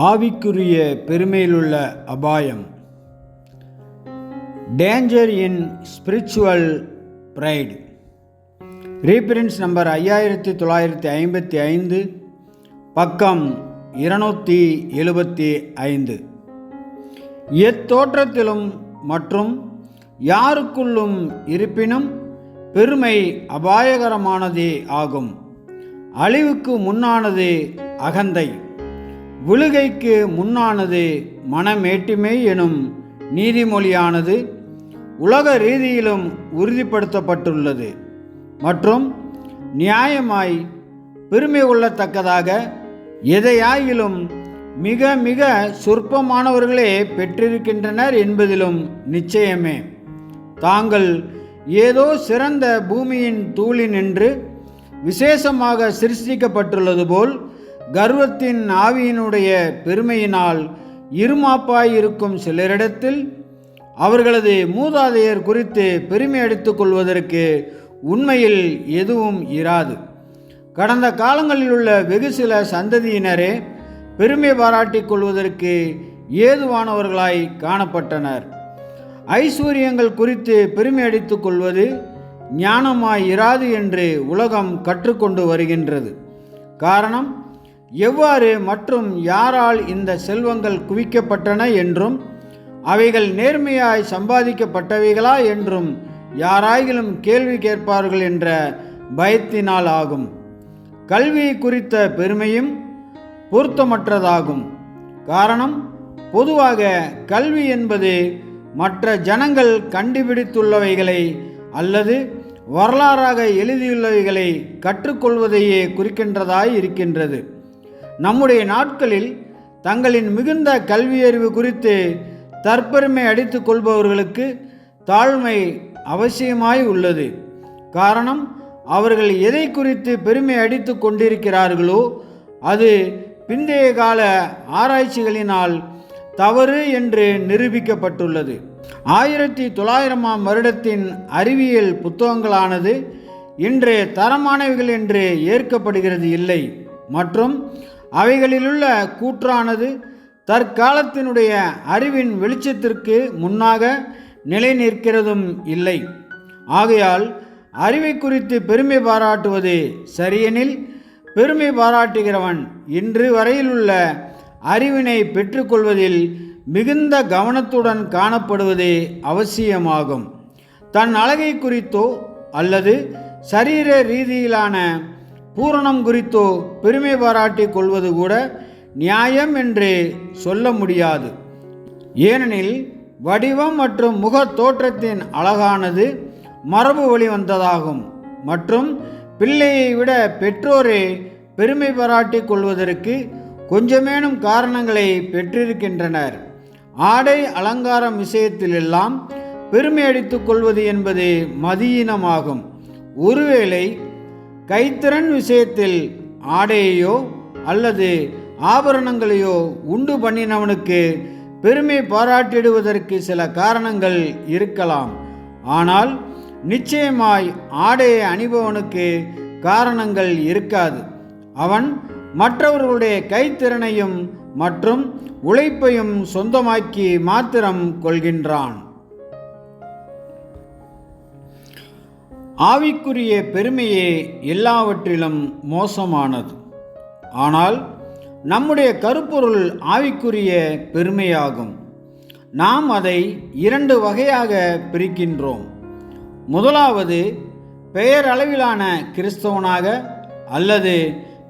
ஆவிக்குரிய பெருமையிலுள்ள அபாயம். Danger in spiritual pride. Reference number 5955, பக்கம் 275. எத்தோற்றத்திலும் மற்றும் யாருக்குள்ளும் இருப்பினும் பெருமை அபாயகரமானதே ஆகும். அழிவுக்கு முன்னானது அகந்தை, விழுகைக்கு முன்னானது மனமேட்டிமை எனும் நீதிமொழியானது உலக ரீதியிலும் உறுதிப்படுத்தப்பட்டுள்ளது. மற்றும் நியாயமாய் பெருமை கொள்ளத்தக்கதாக எதையாயிலும் மிக மிக சொற்பமானவர்களே பெற்றிருக்கின்றனர் என்பதிலும் நிச்சயமே. தாங்கள் ஏதோ சிறந்த பூமியின் தூளினின்று விசேஷமாக சிருஷ்டிக்கப்பட்டுள்ளது போல் கர்வத்தின் ஆவியினுடைய பெருமையினால் இருமாப்பாயிருக்கும் சிலரிடத்தில் அவர்களது மூதாதையர் குறித்து பெருமை அடித்துக் கொள்வதற்கு உண்மையில் எதுவும் இராது. கடந்த காலங்களில் உள்ள வெகு சில சந்ததியினரே பெருமை பாராட்டிக் கொள்வதற்கு ஏதுவானவர்களாய் காணப்பட்டனர். ஐஸ்வர்யங்கள் குறித்து பெருமை அடித்துக் கொள்வது ஞானமாய் இராது என்று உலகம் கற்றுக்கொண்டு வருகின்றது. காரணம், எவ்வாறு மற்றும் யாரால் இந்த செல்வங்கள் குவிக்கப்பட்டன என்றும் அவைகள் நேர்மையாய் சம்பாதிக்கப்பட்டவைகளா என்றும் யாராயிலும் கேள்வி கேட்பார்கள் என்ற பயத்தினால் ஆகும். கல்வி குறித்த பெருமையும் பொருத்தமற்றதாகும். காரணம், பொதுவாக கல்வி என்பது மற்ற ஜனங்கள் கண்டுபிடித்துள்ளவைகளை அல்லது வரலாறாக எழுதியுள்ளவைகளை கற்றுக்கொள்வதையே குறிக்கின்றதாய் இருக்கின்றது. நம்முடைய நாட்களில் தங்களின் மிகுந்த கல்வியறிவு குறித்து தற்பெருமை அடித்துக் கொள்பவர்களுக்கு தாழ்மை அவசியமாய் உள்ளது. காரணம், அவர்கள் எதை குறித்து பெருமை அடித்துக் கொண்டிருக்கிறார்களோ அது பிந்தைய கால ஆராய்ச்சிகளினால் தவறு என்று நிரூபிக்கப்பட்டுள்ளது. 1900ஆம் வருடத்தின் அறிவியல் புத்தகங்களானது இன்று தரமானவைகள் என்று ஏற்கப்படுகிறது இல்லை. மற்றும் அவைகளிலுள்ள கூற்றானது தற்காலத்தினுடைய அறிவின் வெளிச்சத்திற்கு முன்னாக நிலை நிற்கிறதும் இல்லை. ஆகையால் அறிவை குறித்து பெருமை பாராட்டுவது சரியெனில், பெருமை பாராட்டுகிறவன் இன்று வரையிலுள்ள அறிவினை பெற்றுக்கொள்வதில் மிகுந்த கவனத்துடன் காணப்படுவதே அவசியமாகும். தன் அழகை குறித்தோ அல்லது சரீர ரீதியிலான பூரணம் குறித்தோ பெருமை பாராட்டிக் கொள்வது கூட நியாயம் என்று சொல்ல முடியாது. ஏனெனில் வடிவம் மற்றும் முக தோற்றத்தின் அழகானது மரபு வழி வந்ததாகும். மற்றும் பிள்ளையை விட பெற்றோரே பெருமை பாராட்டிக் கொள்வதற்கு கொஞ்சமேனும் காரணங்களை பெற்றிருக்கின்றனர். ஆடை அலங்காரம் விஷயத்திலெல்லாம் பெருமை அடித்துக் கொள்வது என்பது மதியீனமாகும். ஒருவேளை கைத்திறன் விஷயத்தில் ஆடையையோ அல்லது ஆபரணங்களையோ உண்டு பண்ணினவனுக்கு பெருமை பாராட்டிடுவதற்கு சில காரணங்கள் இருக்கலாம். ஆனால் நிச்சயமாய் ஆடையை அணிபவனுக்கு காரணங்கள் இருக்காது. அவன் மற்றவர்களுடைய கைத்திறனையும் மற்றும் உழைப்பையும் சொந்தமாக்கி மாத்திரம் கொள்கின்றான். ஆவிக்குரிய பெருமையே எல்லாவற்றிலும் மோசமானது. ஆனால் நம்முடைய கருப்பொருள் ஆவிக்குரிய பெருமையாகும். நாம் அதை 2 வகையாக பிரிக்கின்றோம். முதலாவது, பெயரளவிலான கிறிஸ்தவனாக அல்லது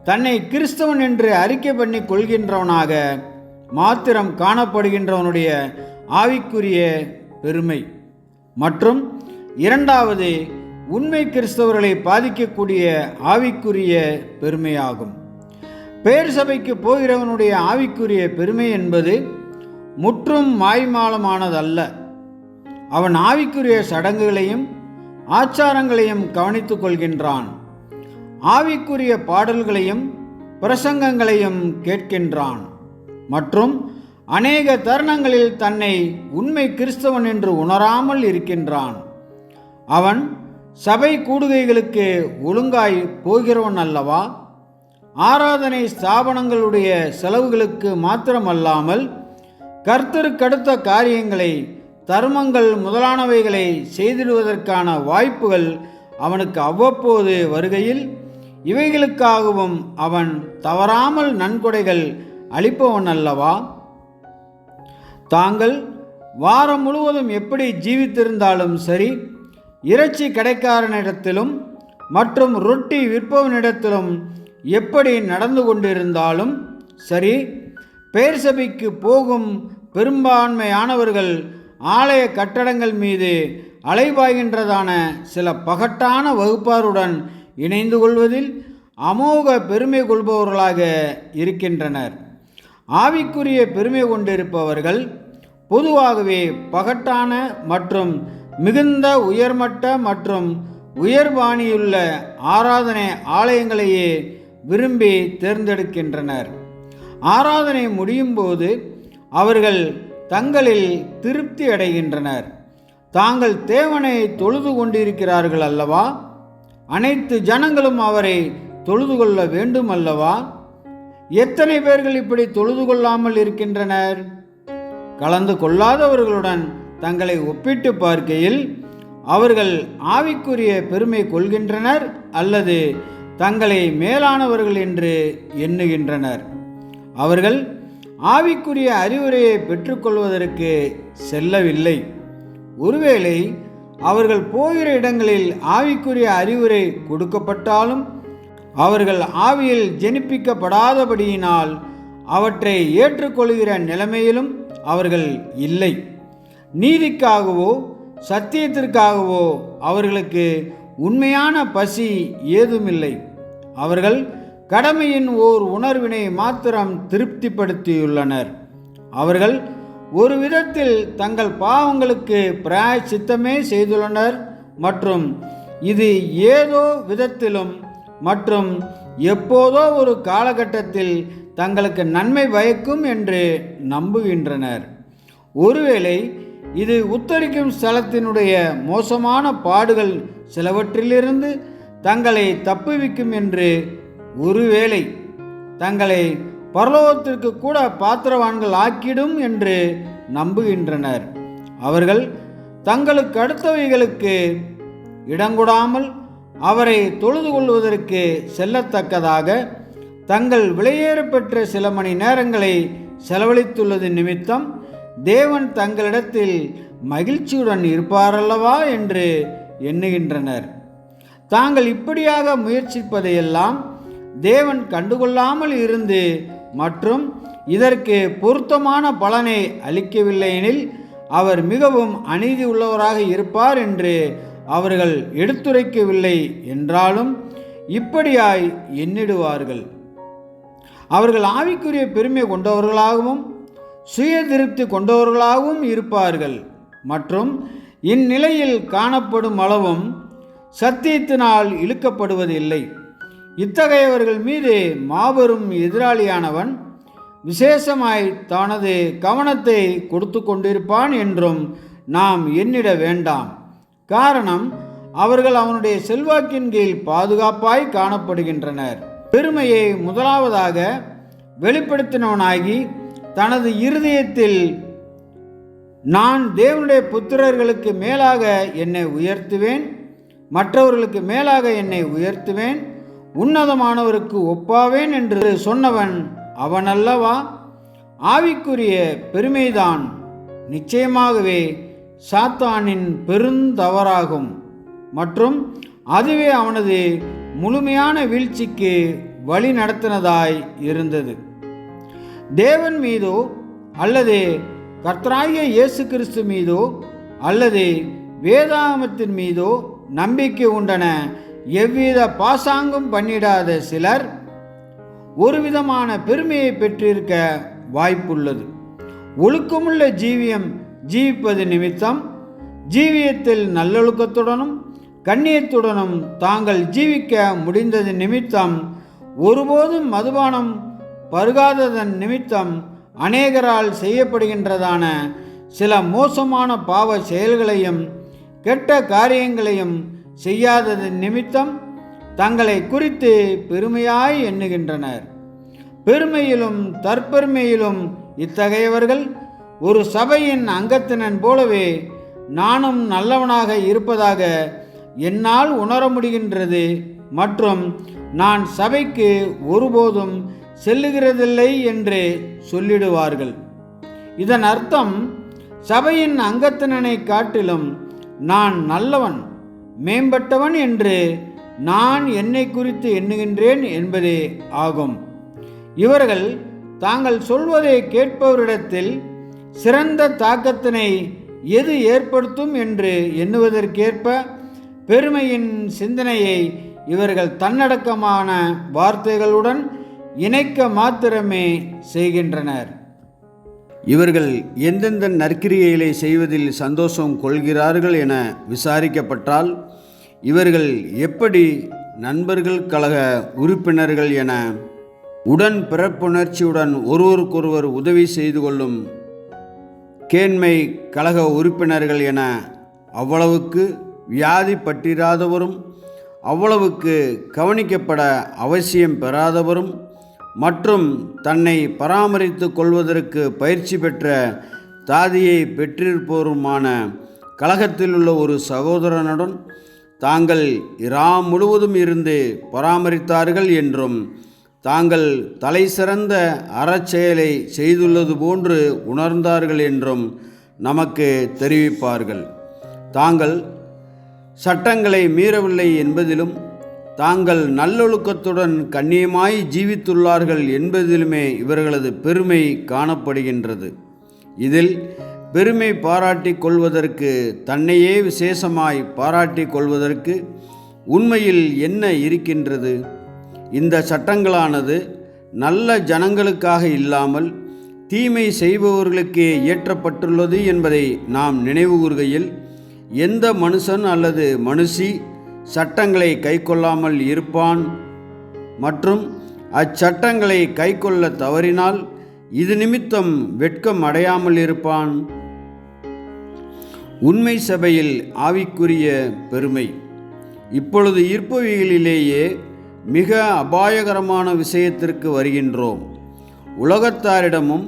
தன்னை கிறிஸ்தவன் என்று அறிக்கை பண்ணி கொள்கின்றவனாக மாத்திரம் காணப்படுகின்றவனுடைய ஆவிக்குரிய பெருமை. மற்றும் இரண்டாவது, உண்மை கிறிஸ்தவர்களை பாதிக்கக்கூடிய ஆவிக்குரிய பெருமையாகும். பெயர் சபைக்கு போகிறவனுடைய ஆவிக்குரிய பெருமை என்பது முற்றும் மாய்மாலமானதல்ல. அவன் ஆவிக்குரிய சடங்குகளையும் ஆச்சாரங்களையும் கவனித்துக் கொள்கின்றான். ஆவிக்குரிய பாடல்களையும் பிரசங்கங்களையும் கேட்கின்றான். மற்றும் அநேக தருணங்களில் தன்னை உண்மை கிறிஸ்தவன் என்று உணராமல் இருக்கின்றான். அவன் சபை கூடுகைகளுக்கு ஒழுங்காய் போகிறவன் அல்லவா? ஆராதனை ஸ்தாபனங்களுடைய செலவுகளுக்கு மாத்திரமல்லாமல் கர்த்தருக்கடுத்த காரியங்களை, தர்மங்கள் முதலானவைகளை செய்திடுவதற்கான வாய்ப்புகள் அவனுக்கு அவ்வப்போது வருகையில் இவைகளுக்காகவும் அவன் தவறாமல் நன்கொடைகள் அளிப்பவன் அல்லவா? தாங்கள் வாரம் முழுவதும் எப்படி ஜீவித்திருந்தாலும் சரி, இறைச்சி கடைக்காரனிடத்திலும் மற்றும் ரொட்டி விற்பவனிடத்திலும் எப்படி நடந்து கொண்டிருந்தாலும் சரி, பெயர் சபைக்கு போகும் பெரும்பான்மையானவர்கள் ஆலய கட்டடங்கள் மீது அலைபாய்கின்றதான சில பகட்டான வகுப்பாருடன் இணைந்து கொள்வதில் அமோக பெருமை கொள்பவர்களாக இருக்கின்றனர். ஆவிக்குரிய பெருமை கொண்டிருப்பவர்கள் பொதுவாகவே பகட்டான மற்றும் மிகுந்த உயர்மட்ட மற்றும் உயர்பாணியுள்ள ஆராதனை ஆலயங்களையே விரும்பி தேர்ந்தெடுக்கின்றனர். ஆராதனை முடியும் போது அவர்கள் தங்களில் திருப்தி அடைகின்றனர். தாங்கள் தேவனை தொழுது கொண்டிருக்கிறார்கள் அல்லவா? அனைத்து ஜனங்களும் அவரை தொழுது கொள்ள வேண்டும் அல்லவா? எத்தனை பேர்கள் இப்படி தொழுது கொள்ளாமல் இருக்கின்றனர்? கலந்து கொள்ளாதவர்களுடன் தங்களை ஒப்பிட்டு பார்க்கையில் அவர்கள் ஆவிக்குரிய பெருமை கொள்கின்றனர் அல்லது தங்களை மேலானவர்கள் என்று எண்ணுகின்றனர். அவர்கள் ஆவிக்குரிய அறிவுரையை பெற்றுக்கொள்வதற்கு செல்லவில்லை. ஒருவேளை அவர்கள் போகிற இடங்களில் ஆவிக்குரிய அறிவுரை கொடுக்கப்பட்டாலும் அவர்கள் ஆவியில் ஜெனிப்பிக்கப்படாதபடியினால் அவற்றை ஏற்றுக்கொள்கிற நிலைமையிலும் அவர்கள் இல்லை. நீதிக்காகவோ சத்தியத்திற்காகவோ அவர்களுக்கு உண்மையான பசி ஏதுமில்லை. அவர்கள் கடமையின் ஓர் உணர்வினை மாத்திரம் திருப்திப்படுத்தியுள்ளனர். அவர்கள் ஒரு விதத்தில் தங்கள் பாவங்களுக்கு பிராயச்சித்தமே செய்துள்ளனர் மற்றும் இது ஏதோ விதத்திலும் மற்றும் எப்போதோ ஒரு காலகட்டத்தில் தங்களுக்கு நன்மை பயக்கும் என்று நம்புகின்றனர். ஒருவேளை இது உத்தரிக்கும் ஸ்தலத்தினுடைய மோசமான பாடுகள் சிலவற்றிலிருந்து தங்களை தப்புவிக்கும் என்று, ஒருவேளை தங்களை பரலோகத்திற்கு கூட பாத்திரவான்கள் ஆக்கிடும் என்று நம்புகின்றனர். அவர்கள் தங்களுக்கு அடுத்தவைகளுக்கு இடங்கொடாமல் அவரை தொழுது கொள்வதற்கு செல்லத்தக்கதாக தங்கள் விலையேற பெற்ற சில மணி நேரங்களை செலவழித்துள்ளது நிமித்தம் தேவன் தங்களிடத்தில் மகிழ்ச்சியுடன் இருப்பாரல்லவா என்று எண்ணுகின்றனர். தாங்கள் இப்படியாக முயற்சிப்பதையெல்லாம் தேவன் கண்டுகொள்ளாமல் இருந்து மற்றும் இதற்கு பொருத்தமான பலனை அளிக்கவில்லையெனில் அவர் மிகவும் அநீதி உள்ளவராக இருப்பார் என்று அவர்கள் எடுத்துரைக்கவில்லை என்றாலும் இப்படியாய் எண்ணிடுவார்கள். அவர்கள் ஆவிக்குரிய பெருமை கொண்டவர்களாகவும் சுய திருப்தி கொண்டவர்களாகவும் இருப்பார்கள் மற்றும் இந்நிலையில் காணப்படும் அளவும் சத்தியத்தினால் இழுக்கப்படுவதில்லை. இத்தகையவர்கள் மீது மாபெரும் எதிராளியானவன் விசேஷமாய் தனது கவனத்தை கொடுத்து கொண்டிருப்பான் என்றும் நாம் எண்ணிட வேண்டாம். காரணம், அவர்கள் அவனுடைய செல்வாக்கின் கீழ் பாதுகாப்பாய் காணப்படுகின்றனர். பெருமையை முதலாவதாக வெளிப்படுத்தினவனாகி தனது இருதயத்தில் நான் தேவனுடைய புத்திரர்களுக்கு மேலாக என்னை உயர்த்துவேன், மற்றவர்களுக்கு மேலாக என்னை உயர்த்துவேன், உன்னதமானவருக்கு ஒப்பாவேன் என்று சொன்னவன் அவனல்லவா? ஆவிக்குரிய பெருமைதான் நிச்சயமாகவே சாத்தானின் பெருந்தவறாகும் மற்றும் அதுவே அவனது முழுமையான வீழ்ச்சிக்கு வழி நடத்தினதாய் இருந்தது. தேவன் மீதோ அல்லது கர்த்தராகிய இயேசு கிறிஸ்து மீதோ அல்லது வேதாகமத்தின் மீதோ நம்பிக்கை உண்டன எவ்வித பாசாங்கும் பண்ணிடாத சிலர் ஒரு விதமான பெருமையை பெற்றிருக்க வாய்ப்புள்ளது. ஒழுக்கமுள்ள ஜீவிப்பது நிமித்தம் ஜீவியத்தில் நல்லொழுக்கத்துடனும் கண்ணியத்துடனும் தாங்கள் ஜீவிக்க முடிந்தது நிமித்தம் ஒருபோதும் மதுபானம் பருகாததன் நிமித்தம் அநேகரால் செய்யப்படுகின்றதான சில மோசமான பாவ செயல்களையும் கெட்ட காரியங்களையும் செய்யாததன் நிமித்தம் தங்களை குறித்து பெருமையாய் எண்ணுகின்றனர். பெருமையிலும் தற்பெருமையிலும் இத்தகையவர்கள் ஒரு சபையின் அங்கத்தினன் போலவே நானும் நல்லவனாக இருப்பதாக என்னால் உணர முடிகின்றது மற்றும் நான் சபைக்கு ஒருபோதும் செல்லுகிறதில்லை என்று சொல்லிடுவார்கள். இதன் அர்த்தம் சபையின் அங்கத்தினனை காட்டிலும் நான் நல்லவன், மேம்பட்டவன் என்று நான் என்னை குறித்து எண்ணுகின்றேன் என்பதே ஆகும். இவர்கள் தாங்கள் சொல்வதை கேட்பவரிடத்தில் சிறந்த தாக்கத்தினை எது ஏற்படுத்தும் என்று எண்ணுவதற்கேற்ப பெருமையின் சிந்தனையை இவர்கள் தன்னடக்கமான வார்த்தைகளுடன் இணைக்க மாத்திரமே செய்கின்றனர். இவர்கள் எந்தெந்த நற்கிரியைகளை செய்வதில் சந்தோஷம் கொள்கிறார்கள் என விசாரிக்கப்பட்டால் இவர்கள் எப்படி நண்பர்கள் கழக உறுப்பினர்கள் என உடன் பிறப்புணர்ச்சியுடன் ஒருவருக்கொருவர் உதவி செய்து கொள்ளும் கேண்மை கழக உறுப்பினர்கள் என அவ்வளவுக்கு வியாதி பட்டிராதவரும் அவ்வளவுக்கு கவனிக்கப்பட அவசியம் பெறாதவரும் மற்றும் தன்னை பராமரித்து கொள்வதற்கு பயிற்சி பெற்ற தாதியை பெற்றிருப்போருமான கழகத்தில் உள்ள ஒரு சகோதரனுடன் தாங்கள் இராம் முழுவதும் இருந்து பராமரித்தார்கள் என்றும் தாங்கள் தலை சிறந்த அறச்செயலை செய்துள்ளது போன்று உணர்ந்தார்கள் என்றும் நமக்கு தெரிவிப்பார்கள். தாங்கள் சட்டங்களை மீறவில்லை என்பதிலும் தாங்கள் நல்லொழுக்கத்துடன் கண்ணியமாய் ஜீவித்துள்ளார்கள் என்பதிலுமே இவர்களது பெருமை காணப்படுகின்றது. இதில் பெருமை பாராட்டி கொள்வதற்கு, தன்னையே விசேஷமாய் பாராட்டி கொள்வதற்கு உண்மையில் என்ன இருக்கின்றது? இந்த சட்டங்களானது நல்ல ஜனங்களுக்காக இல்லாமல் தீமை செய்பவர்களுக்கே இயற்றப்பட்டுள்ளது என்பதை நாம் நினைவு கூறுகையில், எந்த மனுஷன் அல்லது மனுஷி சட்டங்களை கைக்கொள்ளாமல் இருப்பான் மற்றும் அச்சட்டங்களை கைக்கொள்ள தவறினால் இது நிமித்தம் வெட்கம் அடையாமல் இருப்பான்? உண்மை சபையில் ஆவிக்குரிய பெருமை. இப்பொழுது இருப்பவைகளிலேயே மிக அபாயகரமான விஷயத்திற்கு வருகின்றோம். உலகத்தாரிடமும்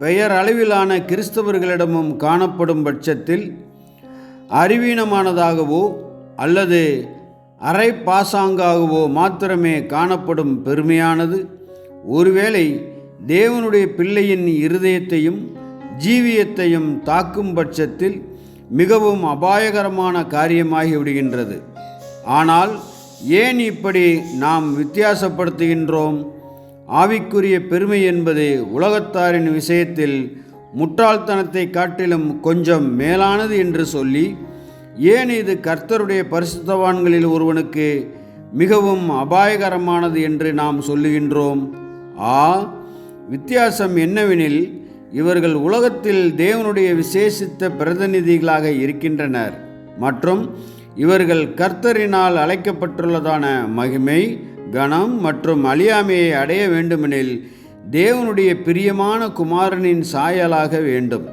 பெயரளவிலான கிறிஸ்தவர்களிடமும் காணப்படும் பட்சத்தில் அறிவீனமானதாகவோ அல்லது அரை பாசாங்காகவோ மாத்திரமே காணப்படும் பெருமையானது ஒருவேளை தேவனுடைய பிள்ளையின் இருதயத்தையும் ஜீவியத்தையும் தாக்கும் பட்சத்தில் மிகவும் அபாயகரமான காரியமாகிவிடுகின்றது. ஆனால் ஏன் இப்படி நாம் வித்தியாசப்படுத்துகின்றோம்? ஆவிக்குரிய பெருமை என்பது உலகத்தாரின் விஷயத்தில் முட்டாள்தனத்தை காட்டிலும் கொஞ்சம் மேலானது என்று சொல்லி, ஏன் இது கர்த்தருடைய பரிசுத்தவான்களில் ஒருவனுக்கு மிகவும் அபாயகரமானது என்று நாம் சொல்லுகின்றோம்? வித்தியாசம் என்னவெனில், இவர்கள் உலகத்தில் தேவனுடைய விசேஷித்த பிரதிநிதிகளாக இருக்கின்றனர் மற்றும் இவர்கள் கர்த்தரினால் அழைக்கப்பட்டுள்ளதான மகிமை, கனம் மற்றும் அழியாமையை அடைய வேண்டுமெனில் தேவனுடைய பிரியமான குமாரனின் சாயலாக வேண்டும்.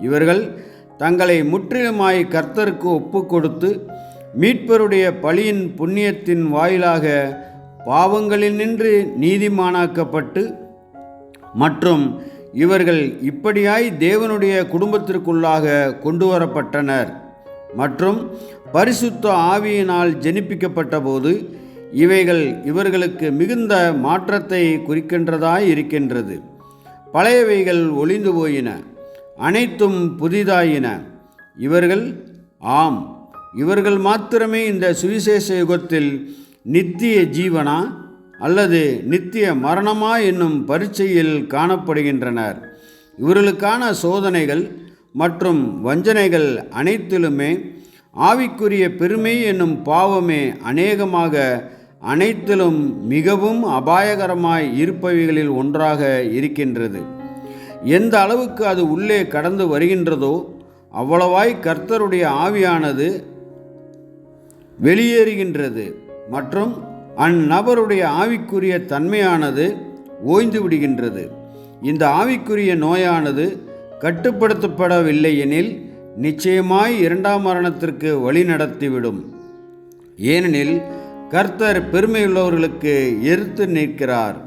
இவர்கள் தங்களை முற்றிலுமாய் கர்த்தருக்கு ஒப்பு கொடுத்து மீட்பருடைய பழியின் புண்ணியத்தின் வாயிலாக பாவங்களில் நின்று நீதிமானாக்கப்பட்டு மற்றும் இவர்கள் இப்படியாய் தேவனுடைய குடும்பத்திற்குள்ளாக கொண்டு வரப்பட்டனர் மற்றும் பரிசுத்த ஆவியினால் ஜெனிப்பிக்கப்பட்ட போது இவைகள் இவர்களுக்கு மிகுந்த மாற்றத்தை குறிக்கின்றதாய் இருக்கின்றது. பழையவைகள் ஒளிந்து போயின, அனைத்தும் புதிதாயின. இவர்கள் மாத்திரமே இந்த சுவிசேஷ யுகத்தில் நித்திய ஜீவனா அல்லது நித்திய மரணமா என்னும் பரீட்சையில் காணப்படுகின்றனர். இவர்களுக்கான சோதனைகள் மற்றும் வஞ்சனைகள் அனைத்திலுமே ஆவிக்குரிய பெருமை என்னும் பாவமே அநேகமாக அனைத்திலும் மிகவும் அபாயகரமாய் இருப்பவைகளில் ஒன்றாக இருக்கின்றது. எந்த அளவுக்கு அது உள்ளே கடந்து வருகின்றதோ அவ்வளவாய் கர்த்தருடைய ஆவியானது வெளியேறுகின்றது மற்றும் அந்நபருடைய ஆவிக்குரிய தன்மையானது ஓய்ந்து விடுகின்றது. இந்த ஆவிக்குரிய நோயானது கட்டுப்படுத்தப்படவில்லை எனில் நிச்சயமாய் இரண்டாம் மரணத்திற்கு வழி நடத்திவிடும். ஏனெனில் கர்த்தர் பெருமையுள்ளவர்களுக்கு எதிர்த்து நிற்கிறார்,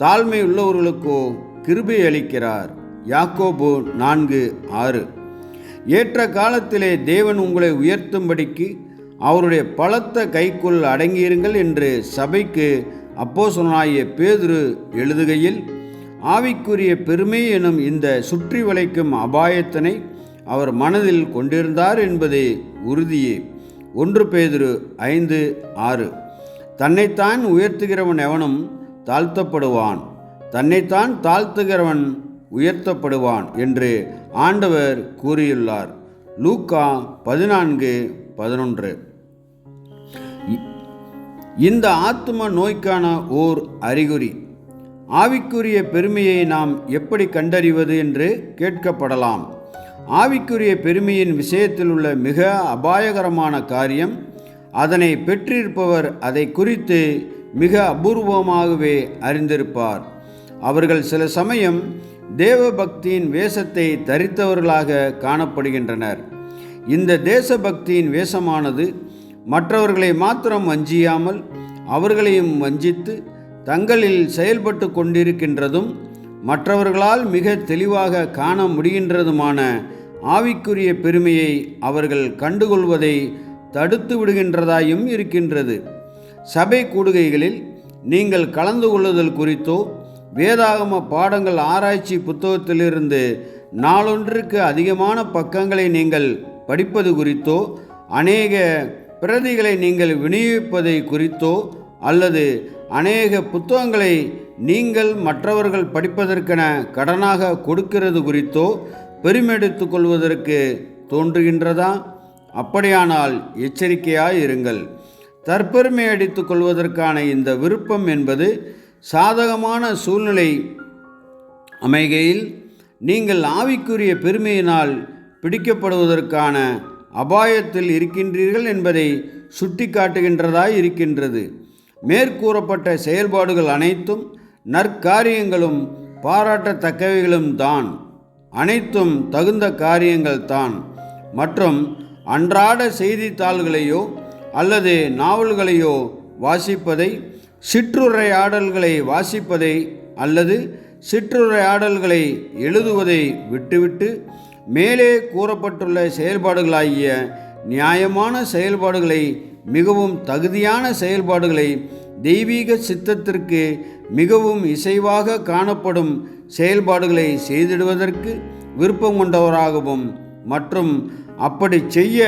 தாழ்மையுள்ளவர்களுக்கோ கிருபை அளிக்கிறார். யாக்கோபு 4:6. ஏற்ற காலத்திலே தேவன் உங்களை உயர்த்தும்படிக்கு அவருடைய பலத்த கைக்குள் அடங்கியிருங்கள் என்று சபைக்கு அப்போஸ்தலனாகிய பேதுரு எழுதுகையில், ஆவிக்குரிய பெருமை எனும் இந்த சுற்றி வளைக்கும் அபாயத்தினை அவர் மனதில் கொண்டிருந்தார் என்பதே உறுதியே. 1 பேதுரு 5:6. தன்னைத்தான் உயர்த்துகிறவன் எவனும் தாழ்த்தப்படுவான், தன்னைத்தான் தாழ்த்துகிறவன் உயர்த்தப்படுவான் என்று ஆண்டவர் கூறியுள்ளார். லூக்கா 14:11. இந்த ஆத்தும நோய்க்கான ஓர் அறிகுறி. ஆவிக்குரிய பெருமையை நாம் எப்படி கண்டறிவது என்று கேட்கப்படலாம். ஆவிக்குரிய பெருமையின் விஷயத்தில் உள்ள மிக அபாயகரமான காரியம், அதனை பெற்றிருப்பவர் அதை குறித்து மிக அபூர்வமாகவே அறிந்திருப்பார். அவர்கள் சில சமயம் தேவ பக்தியின் வேஷத்தை தரித்தவர்களாக காணப்படுகின்றனர். இந்த தேசபக்தியின் வேஷமானது மற்றவர்களை மாத்திரம் வஞ்சியாமல் அவர்களையும் வஞ்சித்து தங்களில் செயல்பட்டு கொண்டிருக்கின்றதும் மற்றவர்களால் மிக தெளிவாக காண முடிகின்றதுமான ஆவிக்குரிய பெருமையை அவர்கள் கண்டுகொள்வதை தடுத்து விடுகின்றதாயும் இருக்கின்றது. சபை கூடுகைகளில் நீங்கள் கலந்து கொள்ளுதல் குறித்தோ, வேதாகம பாடங்கள் ஆராய்ச்சி புத்தகத்திலிருந்து நாளொன்றுக்கு அதிகமான பக்கங்களை நீங்கள் படிப்பது குறித்தோ, அநேக பிரதிகளை நீங்கள் விநியோகிப்பதை குறித்தோ, அல்லது அநேக புத்தகங்களை நீங்கள் மற்றவர்கள் படிப்பதற்கென கடனாக கொடுக்கிறது குறித்தோ பெருமெடுத்து கொள்வதற்கு தோன்றுகின்றதா? அப்படியானால் எச்சரிக்கையாயிருங்கள். தற்பெருமை அடித்து கொள்வதற்கான இந்த விருப்பம் என்பது சாதகமான சூழ்நிலை அமைகையில் நீங்கள் ஆவிக்குரிய பெருமையினால் பிடிக்கப்படுவதற்கான அபாயத்தில் இருக்கின்றீர்கள் என்பதை சுட்டி காட்டுகின்றதாய் இருக்கின்றது. மேற்கூறப்பட்ட செயல்பாடுகள் அனைத்தும் நற்காரியங்களும் பாராட்டத்தக்கவைகளும் தான், அனைத்தும் தகுந்த காரியங்கள் தான். மற்றும் அன்றாட செய்தித்தாள்களையோ அல்லது நாவல்களையோ வாசிப்பதை, சிற்றுரையாடல்களை வாசிப்பதை அல்லது சிற்றுரையாடல்களை எழுதுவதை விட்டுவிட்டு மேலே கூறப்பட்டுள்ள செயல்பாடுகளாகிய நியாயமான செயல்பாடுகளை, மிகவும் தகுதியான செயல்பாடுகளை, தெய்வீக சித்தத்திற்கு மிகவும் இசைவாக காணப்படும் செயல்பாடுகளை செய்திடுவதற்கு விருப்பம் கொண்டவராகவும் மற்றும் அப்படி செய்ய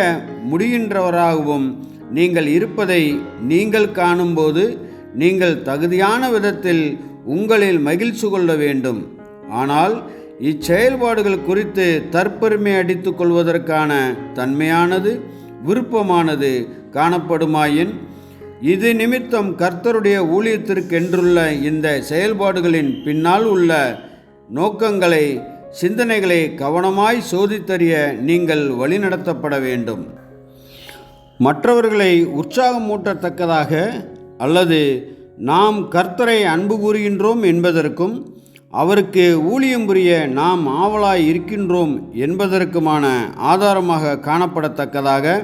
முடிகின்றவராகவும் நீங்கள் இருப்பதை நீங்கள் காணும்போது நீங்கள் தகுதியான விதத்தில் உங்களில் மகிழ்ச்சி கொள்ள வேண்டும். ஆனால் இச்செயல்பாடுகள் குறித்து தற்பெருமை அடித்து கொள்வதற்கான தன்மையானது, விருப்பமானது காணப்படுமாயின், இது நிமித்தம் கர்த்தருடைய ஊழியத்திற்கென்றுள்ள இந்த செயல்பாடுகளின் பின்னால் உள்ள நோக்கங்களை, சிந்தனைகளை கவனமாய் சோதித்தறிய நீங்கள் வழிநடத்தப்பட வேண்டும். மற்றவர்களை உற்சாகமூட்டத்தக்கதாக அல்லது நாம் கர்த்தரை அன்பு கூறுகின்றோம் என்பதற்கும் அவருக்கு ஊழியம் புரிய நாம் ஆவலாய் இருக்கின்றோம் என்பதற்குமான ஆதாரமாக காணப்படத்தக்கதாக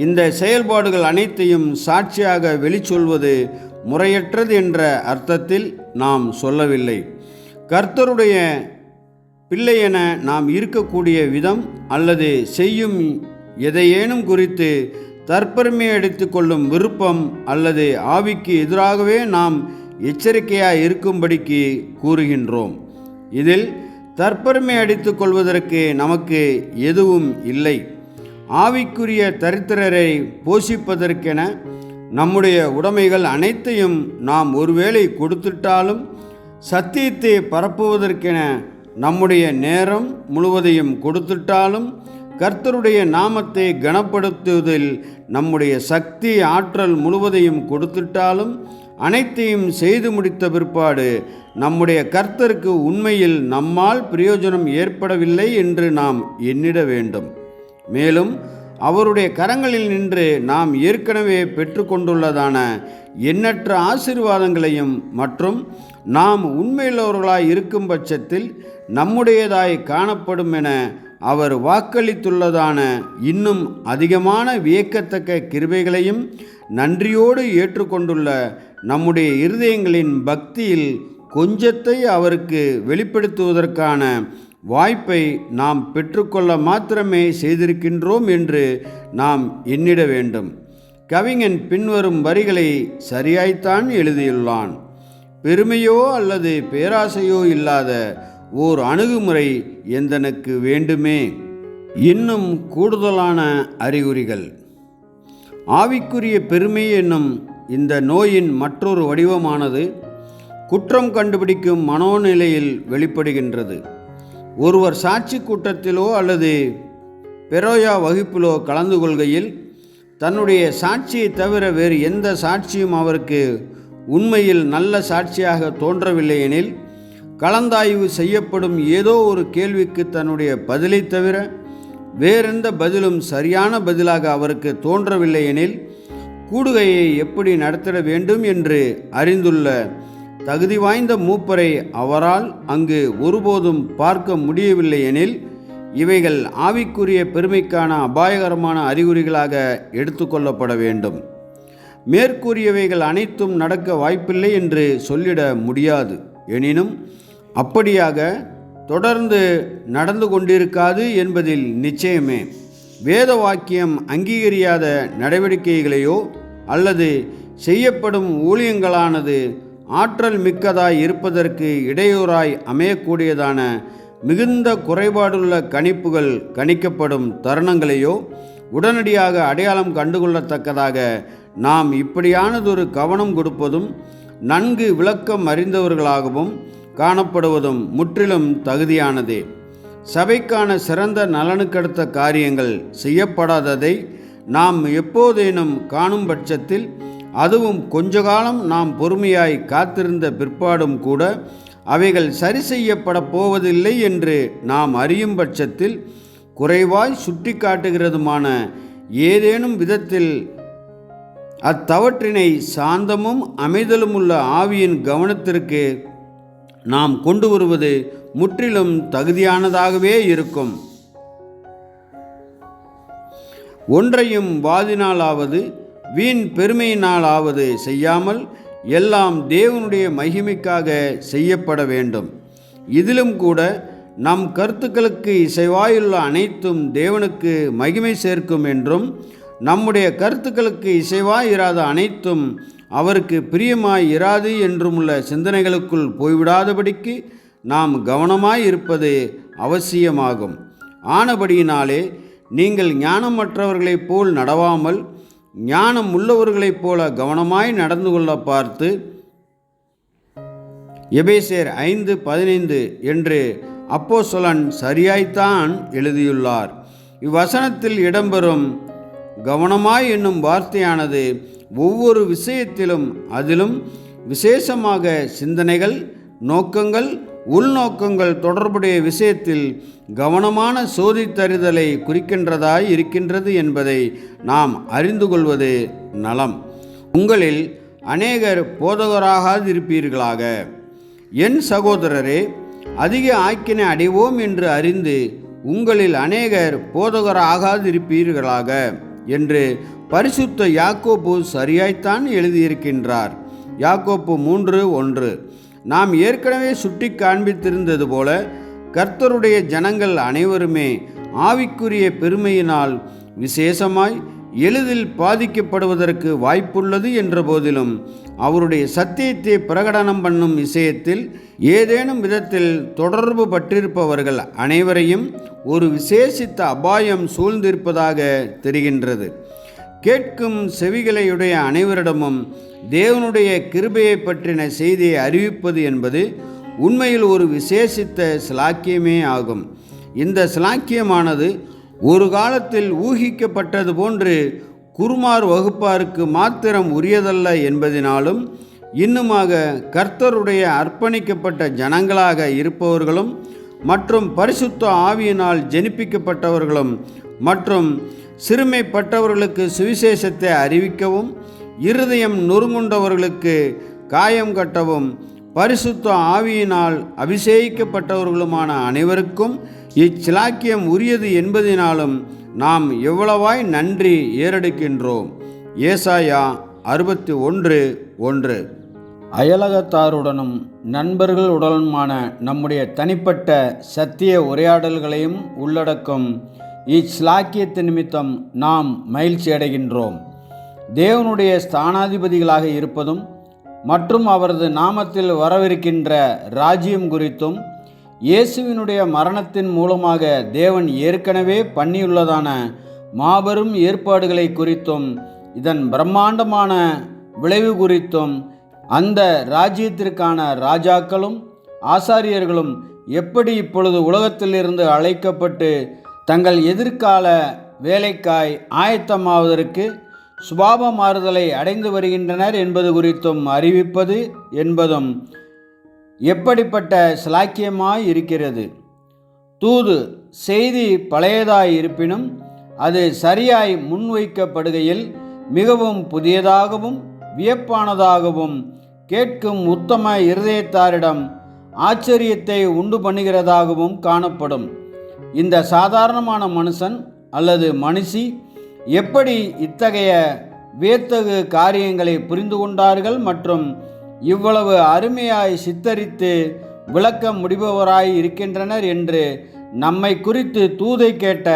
இந்த செயல்பாடுகள் அனைத்தையும் சாட்சியாக வெளிச்சொல்வது முறையற்றது என்ற அர்த்தத்தில் நாம் சொல்லவில்லை. கர்த்தருடைய பிள்ளை என நாம் இருக்கக்கூடிய விதம் அல்லது செய்யும் எதையேனும் குறித்து தற்பெருமை அடித்து கொள்ளும் விருப்பம் அல்லது ஆவிக்கு எதிராகவே நாம் எச்சரிக்கையாக இருக்கும்படிக்கு கூறுகின்றோம். இதில் தற்பெருமை அடித்து கொள்வதற்கு நமக்கு எதுவும் இல்லை. ஆவிக்குரிய தரித்திரரை போஷிப்பதற்கென நம்முடைய உடைமைகள் அனைத்தையும் நாம் ஒருவேளை கொடுத்துட்டாலும், சத்தியத்தை பரப்புவதற்கென நம்முடைய நேரம் முழுவதையும் கொடுத்துட்டாலும், கர்த்தருடைய நாமத்தை கனப்படுத்துவதில் நம்முடைய சக்தி ஆற்றல் முழுவதையும் கொடுத்துட்டாலும், அனைத்தையும் செய்து முடித்த பிற்பாடு நம்முடைய கர்த்தருக்கு உண்மையில் நம்மால் பிரயோஜனம் ஏற்படவில்லை என்று நாம் எண்ணிட வேண்டும். மேலும் அவருடைய கரங்களில் நின்று நாம் ஏற்கனவே பெற்றுக்கொண்டுள்ளதான எண்ணற்ற ஆசீர்வாதங்களையும் மற்றும் நாம் உண்மையுள்ளவர்களாய் இருக்கும் பட்சத்தில் நம்முடையதாய் காணப்படும் என அவர் வாக்களித்துள்ளதான இன்னும் அதிகமான வியக்கத்தக்க கிருபைகளையும் நன்றியோடு ஏற்றுக்கொண்டுள்ள நம்முடைய இருதயங்களின் பக்தியில் கொஞ்சத்தை அவருக்கு வெளிப்படுத்துவதற்கான வாய்ப்பை நாம் பெற்றுக்கொள்ள மாத்திரமே செய்திருக்கின்றோம் என்று நாம் எண்ணிட வேண்டும். கவிஞன் பின்வரும் வரிகளை சரியாய்த்தான் எழுதியுள்ளான். பெருமையோ அல்லது பேராசையோ இல்லாத ஓர் அணுகுமுறை எந்தனுக்கு வேண்டுமே. இன்னும் கூடுதலான அறிகுறிகள். ஆவிக்குரிய பெருமை என்னும் இந்த நோயின் மற்றொரு வடிவமானது குற்றம் கண்டுபிடிக்கும் மனோநிலையில் வெளிப்படுகின்றது. ஒருவர் சாட்சி கூட்டத்திலோ அல்லது பெரோயா வகுப்பிலோ கலந்து கொள்கையில் தன்னுடைய சாட்சியை தவிர வேறு எந்த சாட்சியும் அவருக்கு உண்மையில் நல்ல சாட்சியாக தோன்றவில்லை எனில், கலந்தாய்வு செய்யப்படும் ஏதோ ஒரு கேள்விக்கு தன்னுடைய பதிலை தவிர வேறெந்த பதிலும் சரியான பதிலாக அவருக்கு தோன்றவில்லை எனில், கூடுகையை எப்படி நடத்திட வேண்டும் என்று அறிந்துள்ள தகுதி வாய்ந்த மூப்பரை அவரால் அங்கு ஒருபோதும் பார்க்க முடியவில்லை எனில், இவைகள் ஆவிக்குரிய பெருமைக்கான அபாயகரமான அறிகுறிகளாக எடுத்துக்கொள்ளப்பட வேண்டும். மேற்கூறியவைகள் அனைத்தும் நடக்க வாய்ப்பில்லை என்று சொல்லிட முடியாது. எனினும் அப்படியாக தொடர்ந்து நடந்து கொண்டிருக்காது என்பதில் நிச்சயமே. வேத வாக்கியம் அங்கீகரியாத நடவடிக்கைகளையோ அல்லது செய்யப்படும் ஊழியங்களானது ஆற்றல் மிக்கதாய் இருப்பதற்கு இடையூறாய் அமையக்கூடியதான மிகுந்த குறைபாடுள்ள கணிப்புகள் கணிக்கப்படும் தருணங்களையோ உடனடியாக அடையாளம் கண்டுகொள்ளத்தக்கதாக நாம் இப்படியானதொரு கவனம் கொடுப்பதும் நன்கு விளக்கம் அறிந்தவர்களாகவும் காணப்படுவதும் முற்றிலும் தகுதியானதே. சபைக்கான சிறந்த நலனுக்கடுத்த காரியங்கள் செய்யப்படாததை நாம் எப்போதேனும் காணும் பட்சத்தில், அதுவும் கொஞ்ச காலம் நாம் பொறுமையாய் காத்திருந்த பிற்பாடும் கூட அவைகள் சரி செய்யப்பட போவதில்லை என்று நாம் அறியும் பட்சத்தில், குறைவாய் சுட்டி காட்டுகிறதுமான ஏதேனும் விதத்தில் அத்தவற்றினை சாந்தமும் அமைதலும் உள்ள ஆவியின் கவனத்திற்கு நாம் கொண்டு வருவது முற்றிலும் தகுதியானதாகவே இருக்கும். ஒன்றையும் வாதினாலாவது வீண் பெருமையினாலாவது செய்யாமல் எல்லாம் தேவனுடைய மகிமைக்காக செய்யப்பட வேண்டும். இதிலும் கூட நம் கருத்துக்களுக்கு இசைவாயுள்ள அனைத்தும் தேவனுக்கு மகிமை சேர்க்கும் என்றும், நம்முடைய கருத்துக்களுக்கு இசைவாயிராத அனைத்தும் அவருக்கு பிரியமாய் இராது என்றுமுள்ள சிந்தனைகளுக்குள் போய்விடாதபடிக்கு நாம் கவனமாய் இருப்பது அவசியமாகும். ஆனபடியினாலே நீங்கள் ஞானமற்றவர்களைப் போல் நடவாமல் ஞானம் உள்ளவர்களைப் போல கவனமாய் நடந்து கொள்ள பார்த்து, எபேசியர் 5:15 என்று அப்போஸ்தலன் சரியாய்த்தான் எழுதியுள்ளார். இவ்வசனத்தில் இடம்பெறும் கவனமாய் என்னும் வார்த்தையானது ஒவ்வொரு விஷயத்திலும், அதிலும் விசேஷமாக சிந்தனைகள், நோக்கங்கள், உள்நோக்கங்கள் தொடர்புடைய விஷயத்தில் கவனமான சோதித்தறிதலை குறிக்கின்றதாய் இருக்கின்றது என்பதை நாம் அறிந்து கொள்வது நலம். உங்களில் அநேகர் போதகராகாதிருப்பீர்களாக. என் சகோதரரே, அதிக ஆக்கினை அடைவோம் என்று அறிந்து உங்களில் அநேகர் போதகராகாதிருப்பீர்களாக என்று பரிசுத்த யாக்கோப்பு சரியாய்த்தான் எழுதியிருக்கின்றார். யாக்கோப்பு 3:1. நாம் ஏற்கனவே சுட்டி காண்பித்திருந்தது போல கர்த்தருடைய ஜனங்கள் அனைவருமே ஆவிக்குரிய பெருமையினால் விசேஷமாய் எளிதில் பாதிக்கப்படுவதற்கு வாய்ப்புள்ளது என்ற போதிலும், அவருடைய சத்தியத்தை பிரகடனம் பண்ணும் விஷயத்தில் ஏதேனும் விதத்தில் தொடர்பு பட்டிருப்பவர்கள் அனைவரையும் ஒரு விசேஷித்த அபாயம் சூழ்ந்திருப்பதாக தெரிகின்றது. கேட்கும் செவிகளையுடைய அனைவரிடமும் தேவனுடைய கிருபையை பற்றின செய்தியை அறிவிப்பது என்பது உண்மையில் ஒரு விசேஷித்த சிலாக்கியமே ஆகும். இந்த சிலாக்கியமானது ஒரு காலத்தில் ஊகிக்கப்பட்டது போன்று குருமார் வகுப்பாருக்கு மாத்திரம் உரியதல்ல என்பதினாலும், இன்னுமாக கர்த்தருடைய அர்ப்பணிக்கப்பட்ட ஜனங்களாக இருப்பவர்களும் மற்றும் பரிசுத்த ஆவியினால் ஜெனிப்பிக்கப்பட்டவர்களும் மற்றும் சிறுமைப்பட்டவர்களுக்கு சுவிசேஷத்தை அறிவிக்கவும், இருதயம் நொறுங்குண்டவர்களுக்கு காயம் கட்டவும், பரிசுத்த ஆவியினால் அபிஷேகிக்கப்பட்டவர்களுமான அனைவருக்கும் இச்சிலாக்கியம் உரியது என்பதினாலும் நாம் எவ்வளவாய் நன்றி ஏறெடுக்கின்றோம். ஏசாயா 61:1. அயலகத்தாருடனும் நண்பர்களுடனுமான நம்முடைய தனிப்பட்ட சத்திய உரையாடல்களையும் உள்ளடக்கும் இச்சிலாக்கியத்தின் நிமித்தம் நாம் மகிழ்ச்சி அடைகின்றோம். தேவனுடைய ஸ்தானாதிபதிகளாக இருப்பதும் மற்றும் அவரது நாமத்தில் வரவிருக்கின்ற ராஜ்யம் குறித்தும் இயேசுவினுடைய மரணத்தின் மூலமாக தேவன் ஏற்கனவே பண்ணியுள்ளதான மாபெரும் ஏற்பாடுகளை குறித்தும் இதன் பிரம்மாண்டமான விளைவு குறித்தும் அந்த ராஜ்யத்திற்கான ராஜாக்களும் ஆசாரியர்களும் எப்படி இப்பொழுது உலகத்திலிருந்து அழைக்கப்பட்டு தங்கள் எதிர்கால வேலைக்காய் ஆயத்தமாவதற்கு சுபாவ மாறுதலை அடைந்து வருகின்றனர் என்பது குறித்தும் அறிவிப்பது என்பதும் எப்படிப்பட்ட சிலாக்கியமாய் இருக்கிறது. தூது செய்தி பழையதாய் இருப்பினும் அது சரியாய் முன்வைக்கப்படுகையில் மிகவும் புதியதாகவும் வியப்பானதாகவும் கேட்கும் உத்தம இருதயத்தாரிடம் ஆச்சரியத்தை உண்டு பண்ணுகிறதாகவும் காணப்படும். இந்த சாதாரணமான மனுஷன் அல்லது மனுஷி எப்படி இத்தகைய வியத்தகு காரியங்களை புரிந்து கொண்டார்கள் மற்றும் இவ்வளவு அருமையாய் சித்தரித்து விளக்க முடிபவராய் இருக்கின்றனர் என்று நம்மை குறித்து தூதை கேட்ட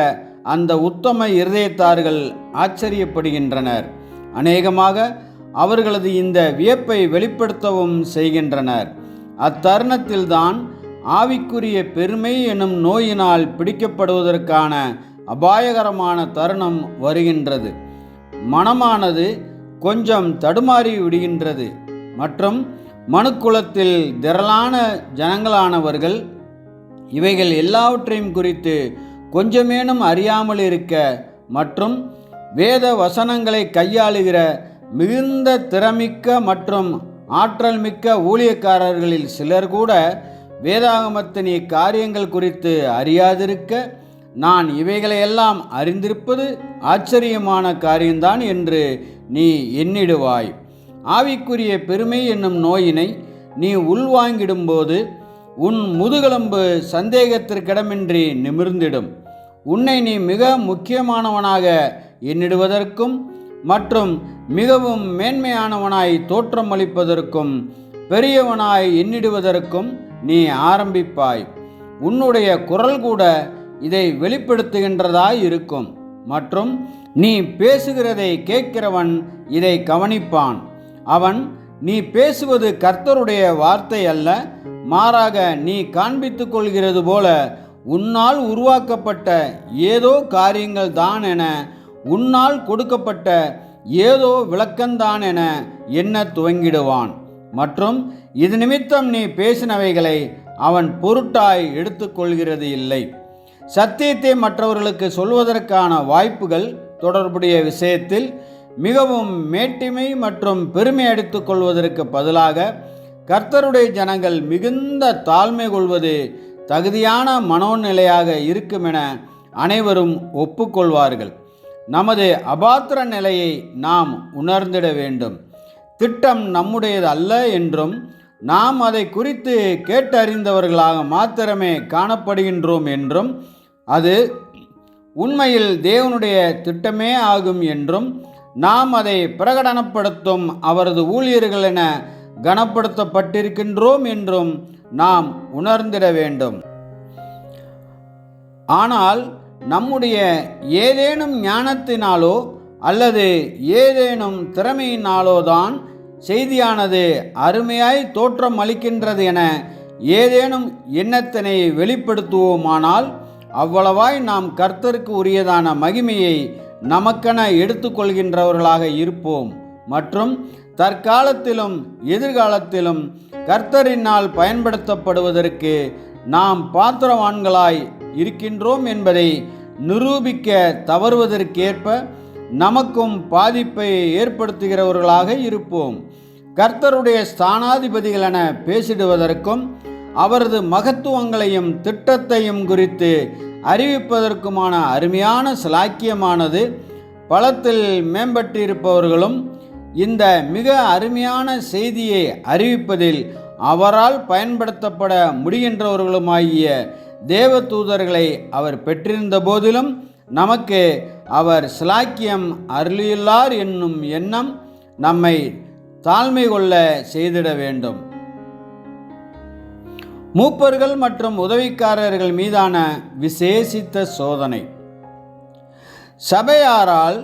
அந்த உத்தம இருதயத்தார்கள் ஆச்சரியப்படுகின்றனர். அநேகமாக அவர்களது இந்த வியப்பை வெளிப்படுத்தவும் செய்கின்றனர். அத்தருணத்தில்தான் ஆவிக்குரிய பெருமை எனும் நோயினால் பிடிக்கப்படுவதற்கான அபாயகரமான தருணம் வருகின்றது. மனமானது கொஞ்சம் தடுமாறி விடுகின்றது மற்றும் மனுக்குலத்தில் திரளான ஜனங்களானவர்கள் இவைகள் எல்லாவற்றையும் குறித்து கொஞ்சமேனும் அறியாமல் இருக்க மற்றும் வேத வசனங்களை கையாளுகிற மிகுந்த திறமிக்க மற்றும் ஆற்றல் மிக்க ஊழியக்காரர்களில் சிலர் கூட வேதாகமத்தின் இக்காரியங்கள் குறித்து அறியாதிருக்க நான் இவைகளையெல்லாம் அறிந்திருப்பது ஆச்சரியமான காரியம்தான் என்று நீ எண்ணிடுவாய். ஆவிக்குரிய பெருமை என்னும் நோயினை நீ உள்வாங்கிடும்போது உன் முதுகெலும்பு சந்தேகத்திற்கிடமின்றி நிமிர்ந்திடும். உன்னை நீ மிக முக்கியமானவனாக எண்ணிடுவதற்கும் மற்றும் மிகவும் மேன்மையானவனாய் தோற்றமளிப்பதற்கும் பெரியவனாய் எண்ணிடுவதற்கும் நீ ஆரம்பிப்பாய். உன்னுடைய குரல் கூட இதை வெளிப்படுத்துகின்றதாய் இருக்கும் மற்றும் நீ பேசுகிறதை கேட்கிறவன் இதை கவனிப்பான். அவன் நீ பேசுவது கர்த்தருடைய வார்த்தை அல்ல, மாறாக நீ காண்பித்து கொள்கிறது போல உன்னால் உருவாக்கப்பட்ட ஏதோ காரியங்கள் தான் என, உன்னால் கொடுக்கப்பட்ட ஏதோ விளக்கம்தான் என எண்ண துவங்கிடுவான். மற்றும் இது நிமித்தம் நீ பேசினவைகளை அவன் பொருட்டாய் எடுத்துக்கொள்கிறது இல்லை. சத்தியத்தை மற்றவர்களுக்கு சொல்வதற்கான வாய்ப்புகள் தொடர்புடைய விஷயத்தில் மிகவும் மேட்டிமை மற்றும் பெருமை அடித்துக் கொள்வதற்கு பதிலாக கர்த்தருடைய ஜனங்கள் மிகுந்த தாழ்மை கொள்வது தகுதியான மனோநிலையாக இருக்கும் என அனைவரும் ஒப்புக்கொள்வார்கள். நமது அபாத்திர நிலையை நாம் உணர்ந்திட வேண்டும். திட்டம் நம்முடையது அல்ல என்றும் நாம் அதை குறித்து கேட்டறிந்தவர்களாக மாத்திரமே காணப்படுகின்றோம் என்றும் அது உண்மையில் தேவனுடைய திட்டமே ஆகும் என்றும் நாம் அதை பிரகடனப்படுத்தும் அவரது ஊழியர்கள் என கனப்படுத்தப்பட்டிருக்கின்றோம் என்றும் நாம் உணர்ந்திட வேண்டும். ஆனால் நம்முடைய ஏதேனும் ஞானத்தினாலோ அல்லது ஏதேனும் திறமையினாலோ தான் செய்தியானது அருமையாய் தோற்றம் அளிக்கின்றது என ஏதேனும் எண்ணத்தினை வெளிப்படுத்துவோமானால் அவ்வளவாய் நாம் கர்த்தருக்கு உரியதான மகிமையை நமக்கென எடுத்துக்கொள்கின்றவர்களாக இருப்போம் மற்றும் தற்காலத்திலும் எதிர்காலத்திலும் கர்த்தரினால் பயன்படுத்தப்படுவதற்கு நாம் பாத்திரவான்களாய் இருக்கின்றோம் என்பதை நிரூபிக்க தவறுவதற்கேற்ப நமக்கும் பாதிப்பை ஏற்படுத்துகிறவர்களாக இருப்போம். கர்த்தருடைய ஸ்தானாதிபதிகள் என பேசிடுவதற்கும் அவரது மகத்துவங்களையும் திட்டத்தையும் குறித்து அறிவிப்பதற்குமான அருமையான சிலாக்கியமானது பலத்தில் மேம்பட்டிருப்பவர்களும் இந்த மிக அருமையான செய்தியை அறிவிப்பதில் அவரால் பயன்படுத்தப்பட முடிகின்றவர்களுமாகிய தேவ தூதர்களை அவர் பெற்றிருந்த போதிலும் நமக்கு அவர் சிலாக்கியம் அருளியுள்ளார் என்னும் எண்ணம் நம்மை தாழ்மை கொள்ள செய்திட வேண்டும். மூப்பர்கள் மற்றும் உதவிக்காரர்கள் மீதான விசேஷித்த சோதனை. சபையாரால்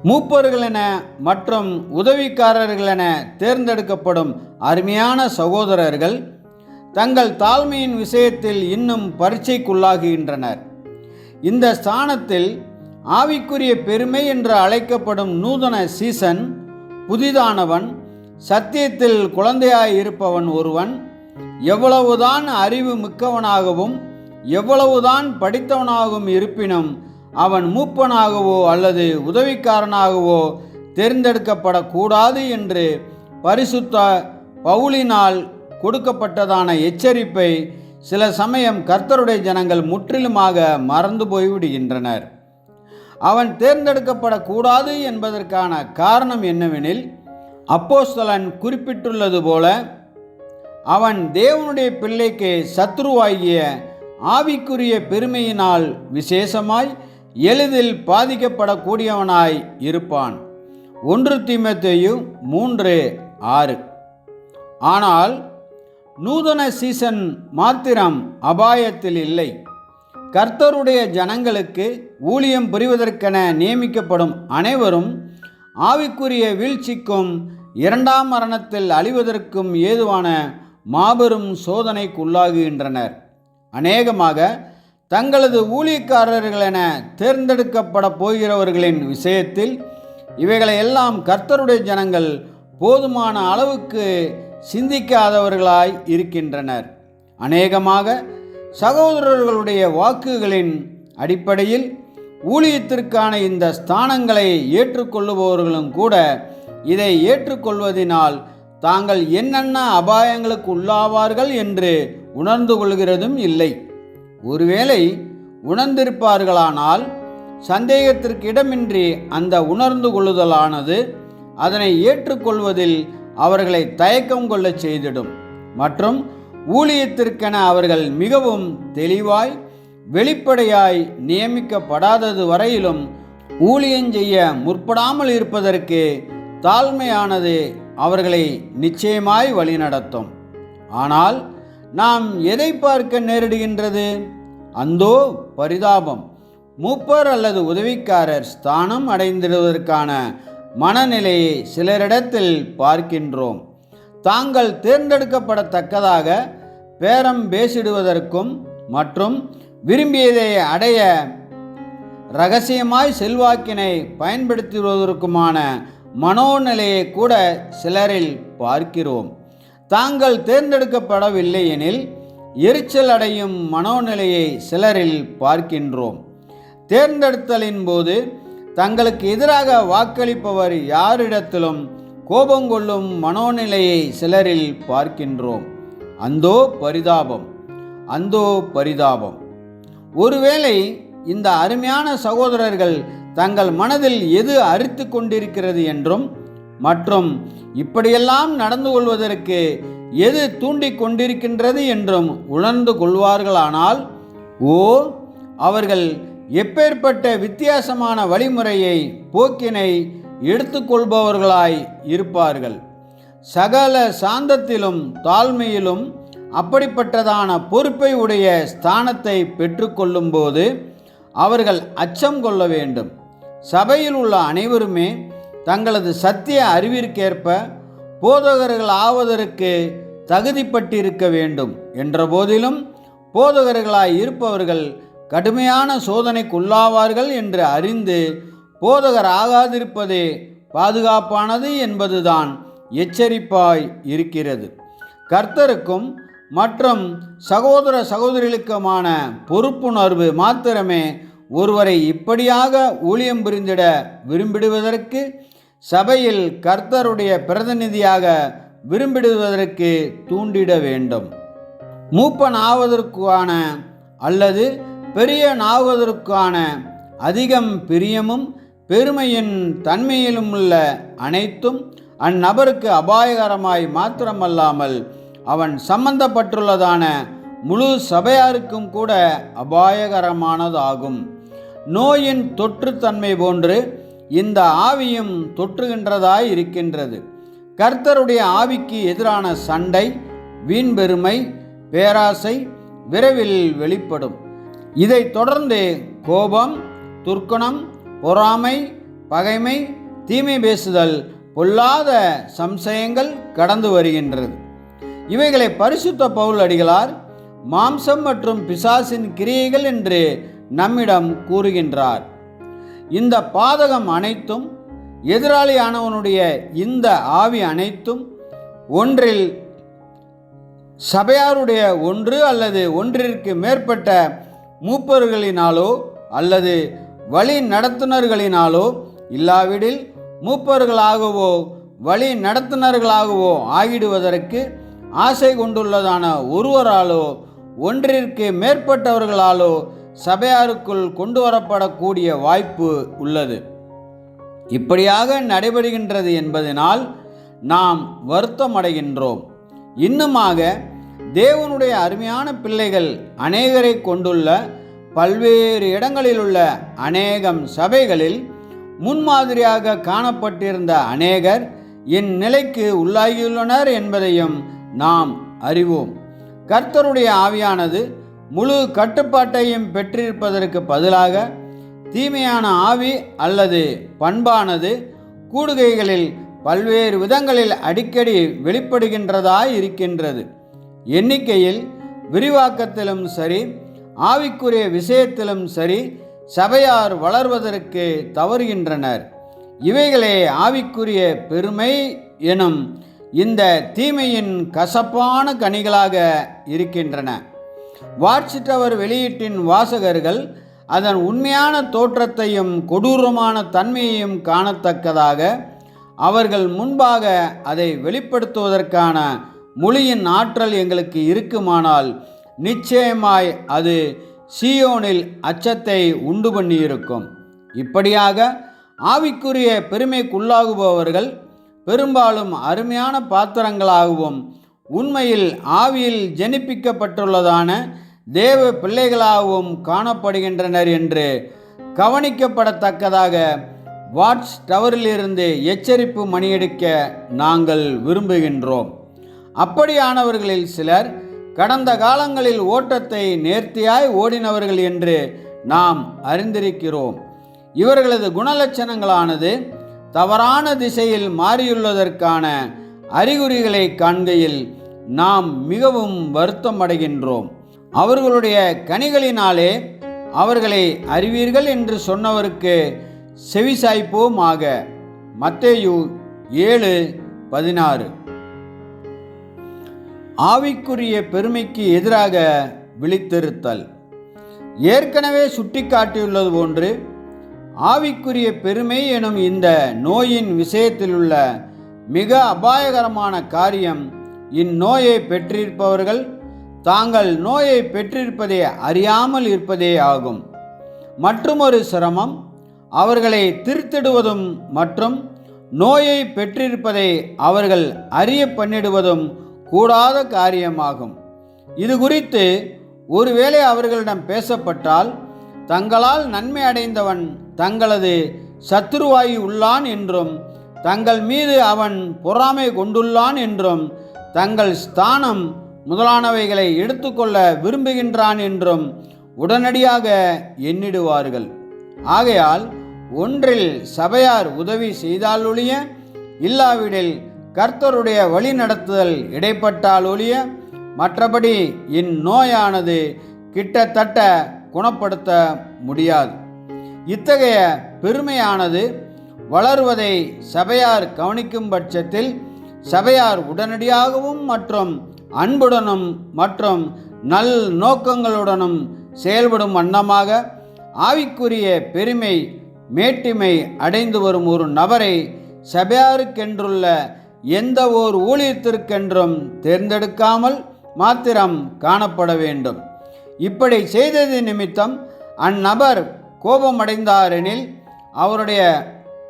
மூப்பர்களென மற்றும் உதவிக்காரர்களென தேர்ந்தெடுக்கப்படும் அருமையான சகோதரர்கள் தங்கள் தாழ்மையின் விஷயத்தில் இன்னும் பரீட்சைக்குள்ளாகுகின்றனர். இந்த ஸ்தானத்தில் ஆவிக்குரிய பெருமை என்று அழைக்கப்படும் நூதன சீசன், புதிதானவன், சத்தியத்தில் குழந்தையாய் இருப்பவன் ஒருவன் எவ்வளவுதான் அறிவு மிக்கவனாகவும் எவ்வளவுதான் படித்தவனாகவும் இருப்பினும் அவன் மூப்பனாகவோ அல்லது உதவிக்காரனாகவோ தேர்ந்தெடுக்கப்படக்கூடாது என்று பரிசுத்த பவுலினால் கொடுக்கப்பட்டதான எச்சரிப்பை சில சமயம் கர்த்தருடைய ஜனங்கள் முற்றிலுமாக மறந்து போய்விடுகின்றனர். அவன் தேர்ந்தெடுக்கப்படக்கூடாது என்பதற்கான காரணம் என்னவெனில், அப்போஸ்தலன் குறிப்பிட்டுள்ளது போல அவன் தேவனுடைய பிள்ளைக்கு சத்துருவாகிய ஆவிக்குரிய பெருமையினால் விசேஷமாய் எளிதில் பாதிக்கப்படக்கூடியவனாய் இருப்பான். 1 தீமோத்தேயு 3:6. ஆனால் நூதன சீசன் மாத்திரம் அபாயத்தில் இல்லை. கர்த்தருடைய ஜனங்களுக்கு ஊழியம் புரிவதற்கென நியமிக்கப்படும் அனைவரும் ஆவிக்குரிய வீழ்ச்சிக்கும் 2ஆம் மரணத்தில் அழிவதற்கும் ஏதுவான மாபெரும் சோதனைக்குள்ளாகுகின்றனர். அநேகமாக தங்களது ஊழியக்காரர்களென தேர்ந்தெடுக்கப்பட போகிறவர்களின் விஷயத்தில் இவைகளை எல்லாம் கர்த்தருடைய ஜனங்கள் போதுமான அளவுக்கு சிந்திக்காதவர்களாய் இருக்கின்றனர். அநேகமாக சகோதரர்களுடைய வாக்குகளின் அடிப்படையில் ஊழியத்திற்கான இந்த ஸ்தானங்களை ஏற்றுக்கொள்ளுபவர்களும் கூட இதை ஏற்றுக்கொள்வதினால் தாங்கள் என்னென்ன அபாயங்களுக்கு உள்ளாவார்கள் என்று உணர்ந்து கொள்கிறதும் இல்லை. ஒருவேளை உணர்ந்திருப்பார்களானால் சந்தேகத்திற்கு இடமின்றி அந்த உணர்ந்து கொள்ளுதலானது அதனை ஏற்றுக்கொள்வதில் அவர்களை தயக்கம் கொள்ள செய்திடும். மற்றும் ஊழியத்திற்கென அவர்கள் மிகவும் தெளிவாய் வெளிப்படையாய் நியமிக்கப்படாதது வரையிலும் ஊழியஞ்செய்ய முற்படாமல் இருப்பதற்கு தாழ்மையானது அவர்களை நிச்சயமாய் வழிநடத்தும். ஆனால் நாம் எதை பார்க்க நேரிடுகின்றது? அந்தோ பரிதாபம்! மூப்பர் அல்லது உதவிக்காரர் ஸ்தானம் அடைந்திடுவதற்கான மனநிலையை சிலரிடத்தில் பார்க்கின்றோம். தாங்கள் தேர்ந்தெடுக்கப்படத்தக்கதாக பேரம் பேசிடுவதற்கும் மற்றும் விரும்பியதை அடைய இரகசியமாய் செல்வாக்கினை பயன்படுத்துவதற்குமான மனோநிலையை கூட சிலரில் பார்க்கிறோம். தாங்கள் தேர்ந்தெடுக்கப்படவில்லை எனில் எரிச்சல் அடையும் மனோநிலையை சிலரில் பார்க்கின்றோம். தேர்ந்தெடுத்தலின் போது தங்களுக்கு எதிராக வாக்களிப்பவர் யாரிடத்திலும் கோபங்கொள்ளும் மனோநிலையை சிலரில் பார்க்கின்றோம். அந்தோ பரிதாபம்! அந்தோ பரிதாபம்! ஒருவேளை இந்த அருமையான சகோதரர்கள் தங்கள் மனதில் எது அரித்து கொண்டிருக்கிறது என்றும் மற்றும் இப்படியெல்லாம் நடந்து கொள்வதற்கு எது தூண்டிக் கொண்டிருக்கின்றது என்றும் உணர்ந்து கொள்வார்களானால், அவர்கள் எப்பேற்பட்ட வித்தியாசமான வழிமுறையை போக்கினை எடுத்துக்கொள்பவர்களாய் இருப்பார்கள். சகல சாந்தத்திலும் தாழ்மையிலும் அப்படிப்பட்டதான பொறுப்பை உடைய ஸ்தானத்தை பெற்றுக்கொள்ளும் போது அவர்கள் அச்சம் கொள்ள வேண்டும். சபையில் உள்ள அனைவருமே தங்களது சத்திய அறிவிற்கேற்ப போதகர்கள் ஆவதற்கு தகுதிப்பட்டிருக்க வேண்டும் என்ற போதிலும் போதகர்களாய் இருப்பவர்கள் கடுமையான சோதனைக்குள்ளாவார்கள் என்று அறிந்து போதகர் ஆகாதிருப்பதே பாதுகாப்பானது என்பதுதான் எச்சரிப்பாய் இருக்கிறது. கர்த்தருக்கும் மற்றும் சகோதர சகோதரிகளுக்குமான பொறுப்புணர்வு மாத்திரமே ஒருவரை இப்படியாக ஊழியம் புரிந்திட விரும்பிடுவதற்கு, சபையில் கர்த்தருடைய பிரதிநிதியாக விரும்பிடுவதற்கு தூண்டிட வேண்டும். மூப்பன் ஆவதற்கான அல்லது பெரியனாவதற்கான அதிகம் பிரியமும் பெருமையின் தன்மையிலும் உள்ள அனைத்தும் அந்நபருக்கு அபாயகரமாய் மாத்திரமல்லாமல் அவன் சம்பந்தப்பட்டுள்ளதான முழு சபையாருக்கும் கூட அபாயகரமானதாகும். நோயின் தொற்றுத்தன்மை போன்று இந்த ஆவியும் தொற்றுகின்றதாய் இருக்கின்றது. கர்த்தருடைய ஆவிக்கு எதிரான சண்டை, வீண்பெருமை, பேராசை விரைவில் வெளிப்படும். இதைத் தொடர்ந்து கோபம், துர்க்குணம், பொறாமை, பகைமை, தீமை பேசுதல், பொல்லாத சம்சயங்கள் கடந்து வருகின்றது. இவைகளை பரிசுத்த பவுல் அடிகளார் மாம்சம் மற்றும் பிசாசின் கிரியைகள் என்று நம்மிடம் கூறுகின்றார். இந்த பாதகம் அனைத்தும், எதிராளியானவனுடைய இந்த ஆவி அனைத்தும் ஒன்றில் சபையாருடைய ஒன்று அல்லது ஒன்றிற்கு மேற்பட்ட மூப்பர்களினாலோ அல்லது வழி நடத்துனர்களினாலோ, இல்லாவிடில் மூப்பர்களாகவோ வழி நடத்துனர்களாகவோ ஆகிடுவதற்கு ஆசை கொண்டுள்ளதான ஒருவராலோ ஒன்றிற்கு மேற்பட்டவர்களாலோ சபையாருக்குள் கொண்டு வரப்படக்கூடிய வாய்ப்பு உள்ளது. இப்படியாக நடைபெறுகின்றது என்பதனால் நாம் வருத்தமடைகின்றோம். இன்னுமாக தேவனுடைய அருமையான பிள்ளைகள் அநேகரை கொண்டுள்ள பல்வேறு இடங்களிலுள்ள அநேகம் சபைகளில் முன்மாதிரியாக காணப்பட்டிருந்த அநேகர் இந்நிலைக்கு உள்ளாகியுள்ளனர் என்பதையும் நாம் அறிவோம். கர்த்தருடைய ஆவியானது முழு கட்டுப்பாட்டையும் பெற்றிருப்பதற்கு பதிலாக தீமையான ஆவி அல்லது பண்பானது கூடுகைகளில் பல்வேறு விதங்களில் அடிக்கடி வெளிப்படுகின்றதாய் இருக்கின்றது. எண்ணிக்கையில், விரிவாக்கத்திலும் சரி, ஆவிக்குரிய விஷயத்திலும் சரி, சபையார் வளர்வதற்கு தவறுகின்றனர். இவைகளே ஆவிக்குரிய பெருமை எனும் இந்த தீமையின் கசப்பான கனிகளாக இருக்கின்றன. வாட்ச் டவர் வெளியீட்டின் வாசகர்கள் அதன் உண்மையான தோற்றத்தையும் கொடூரமான தன்மையையும் காணத்தக்கதாக அவர்கள் முன்பாக அதை வெளிப்படுத்துவதற்கான மொழியின் ஆற்றல் எங்களுக்கு இருக்குமானால் நிச்சயமாய் அது சீயோனில் அச்சத்தை உண்டு பண்ணியிருக்கும். இப்படியாக ஆவிக்குரிய பெருமைக்குள்ளாகுபவர்கள் பெரும்பாலும் அருமையான பாத்திரங்களாகவும் உண்மையில் ஆவியில் ஜனிப்பிக்கப்பட்டுள்ளதான தேவ பிள்ளைகளாகவும் காணப்படுகின்றனர் என்று கவனிக்கப்படத்தக்கதாக வாட்ச் டவரிலிருந்து எச்சரிப்பு மணியடிக்க நாங்கள் விரும்புகின்றோம். அப்படியானவர்களில் சிலர் கடந்த காலங்களில் ஓட்டத்தை நேர்த்தியாய் ஓடினவர்கள் என்று நாம் அறிந்திருக்கிறோம். இவர்களது குணலட்சணங்களானது தவறான திசையில் மாறியுள்ளதற்கான அறிகுறிகளை காண்கையில் நாம் மிகவும் வருத்தம் அடைகின்றோம். அவர்களுடைய கனிகளினாலே அவர்களை அறிவீர்கள் என்று சொன்னவருக்கு செவிசாய்ப்போமாக. மத்தேயு 7:16. ஆவிக்குரிய பெருமைக்கு எதிராக விழித்திருத்தல். ஏற்கனவே சுட்டிக்காட்டியுள்ளது போன்று ஆவிக்குரிய பெருமை எனும் இந்த நோயின் விஷயத்திலுள்ள மிக அபாயகரமான காரியம் இந்நோயை பெற்றிருப்பவர்கள் தாங்கள் நோயை பெற்றிருப்பதை அறியாமல் இருப்பதே ஆகும். மற்றுமொரு சிரமம் அவர்களை திருத்திடுவதும் மற்றும் நோயை பெற்றிருப்பதை அவர்கள் அறிய பண்ணிடுவதும் கூடாத காரியமாகும். இது குறித்து ஒருவேளை அவர்களிடம் பேசப்பட்டால் தங்களால் நன்மை அடைந்தவன் தங்களது சத்துருவாயி உள்ளான் என்றும் தங்கள் மீது அவன் பொறாமை கொண்டுள்ளான் என்றும் தங்கள் ஸ்தானம் முதலானவைகளை எடுத்துக்கொள்ள விரும்புகின்றான் என்றும் உடனடியாக எண்ணிடுவார்கள். ஆகையால் ஒன்றில் சபையார் உதவி செய்தாலொழிய, இல்லாவிடில் கர்த்தருடைய வழி நடத்துதல் இடைப்பட்டாலொழிய மற்றபடி இந்நோயானது கிட்டத்தட்ட குணப்படுத்த முடியாது. இத்தகைய பெருமையானது வளருவதை சபையார் கவனிக்கும் பட்சத்தில் சபையார் உடனடியாகவும் மற்றும் அன்புடனும் மற்றும் நல் நோக்கங்களுடனும் செயல்படும் வண்ணமாக ஆவிக்குரிய பெருமை மேட்டிமை அடைந்து வரும் ஒரு நபரை சபையாருக்கென்றுள்ள எந்த ஓர் ஊழியத்திற்கென்றும் தேர்ந்தெடுக்காமல் மாத்திரம் காணப்பட வேண்டும். இப்படி செய்தது நிமித்தம் அந்நபர் கோபமடைந்தாரெனில் அவருடைய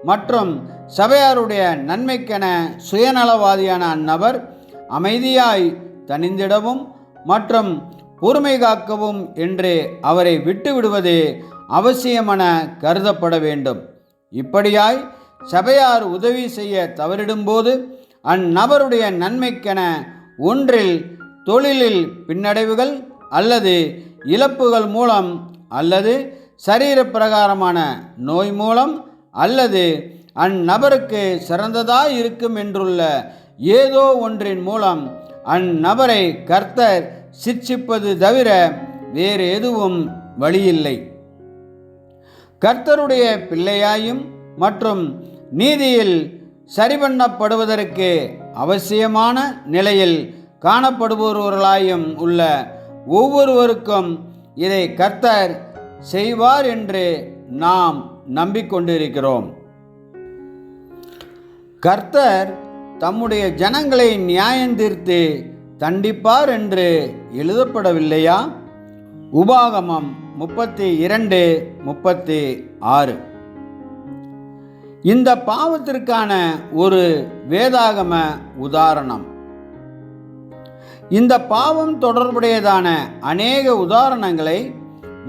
மற்றும் சபையாருடைய நன்மைக்கென சுயநலவாதியான அந்நபர் அமைதியாய் தணிந்திடவும் மற்றும் பொறுமை காக்கவும் என்று அவரை விட்டுவிடுவது அவசியமென கருதப்பட வேண்டும். இப்படியாய் சபையார் உதவி செய்ய தவறிடும்போது அந்நபருடைய நன்மைக்கென ஒன்றில் தொழிலில் பின்னடைவுகள் அல்லது இழப்புகள் மூலம் அல்லது சரீர பிரகாரமான நோய் மூலம் அல்லது அந்நபருக்கு சிறந்ததாய் இருக்கும் என்றுள்ள ஏதோ ஒன்றின் மூலம் அந்நபரை கர்த்தர் சிட்சிப்பது தவிர வேறு எதுவும் வழியில்லை. கர்த்தருடைய பிள்ளையாயும் மற்றும் நீதியில் சரிபண்ணப்படுவதற்கு அவசியமான நிலையில் காணப்படுபவர்களாயும் உள்ள ஒவ்வொருவருக்கும் இதை கர்த்தர் செய்வார் என்று நாம் நம்பிக்கொண்டிருக்கிறோம். கர்த்தர் தம்முடைய ஜனங்களை நியாயந்தீர்த்து தண்டிப்பார் என்று எழுதப்படவில்லையா? உபாகமம் 32:36. இந்த பாவத்திற்கான ஒரு வேதாகம உதாரணம். இந்த பாவம் தொடர்புடையதான அநேக உதாரணங்களை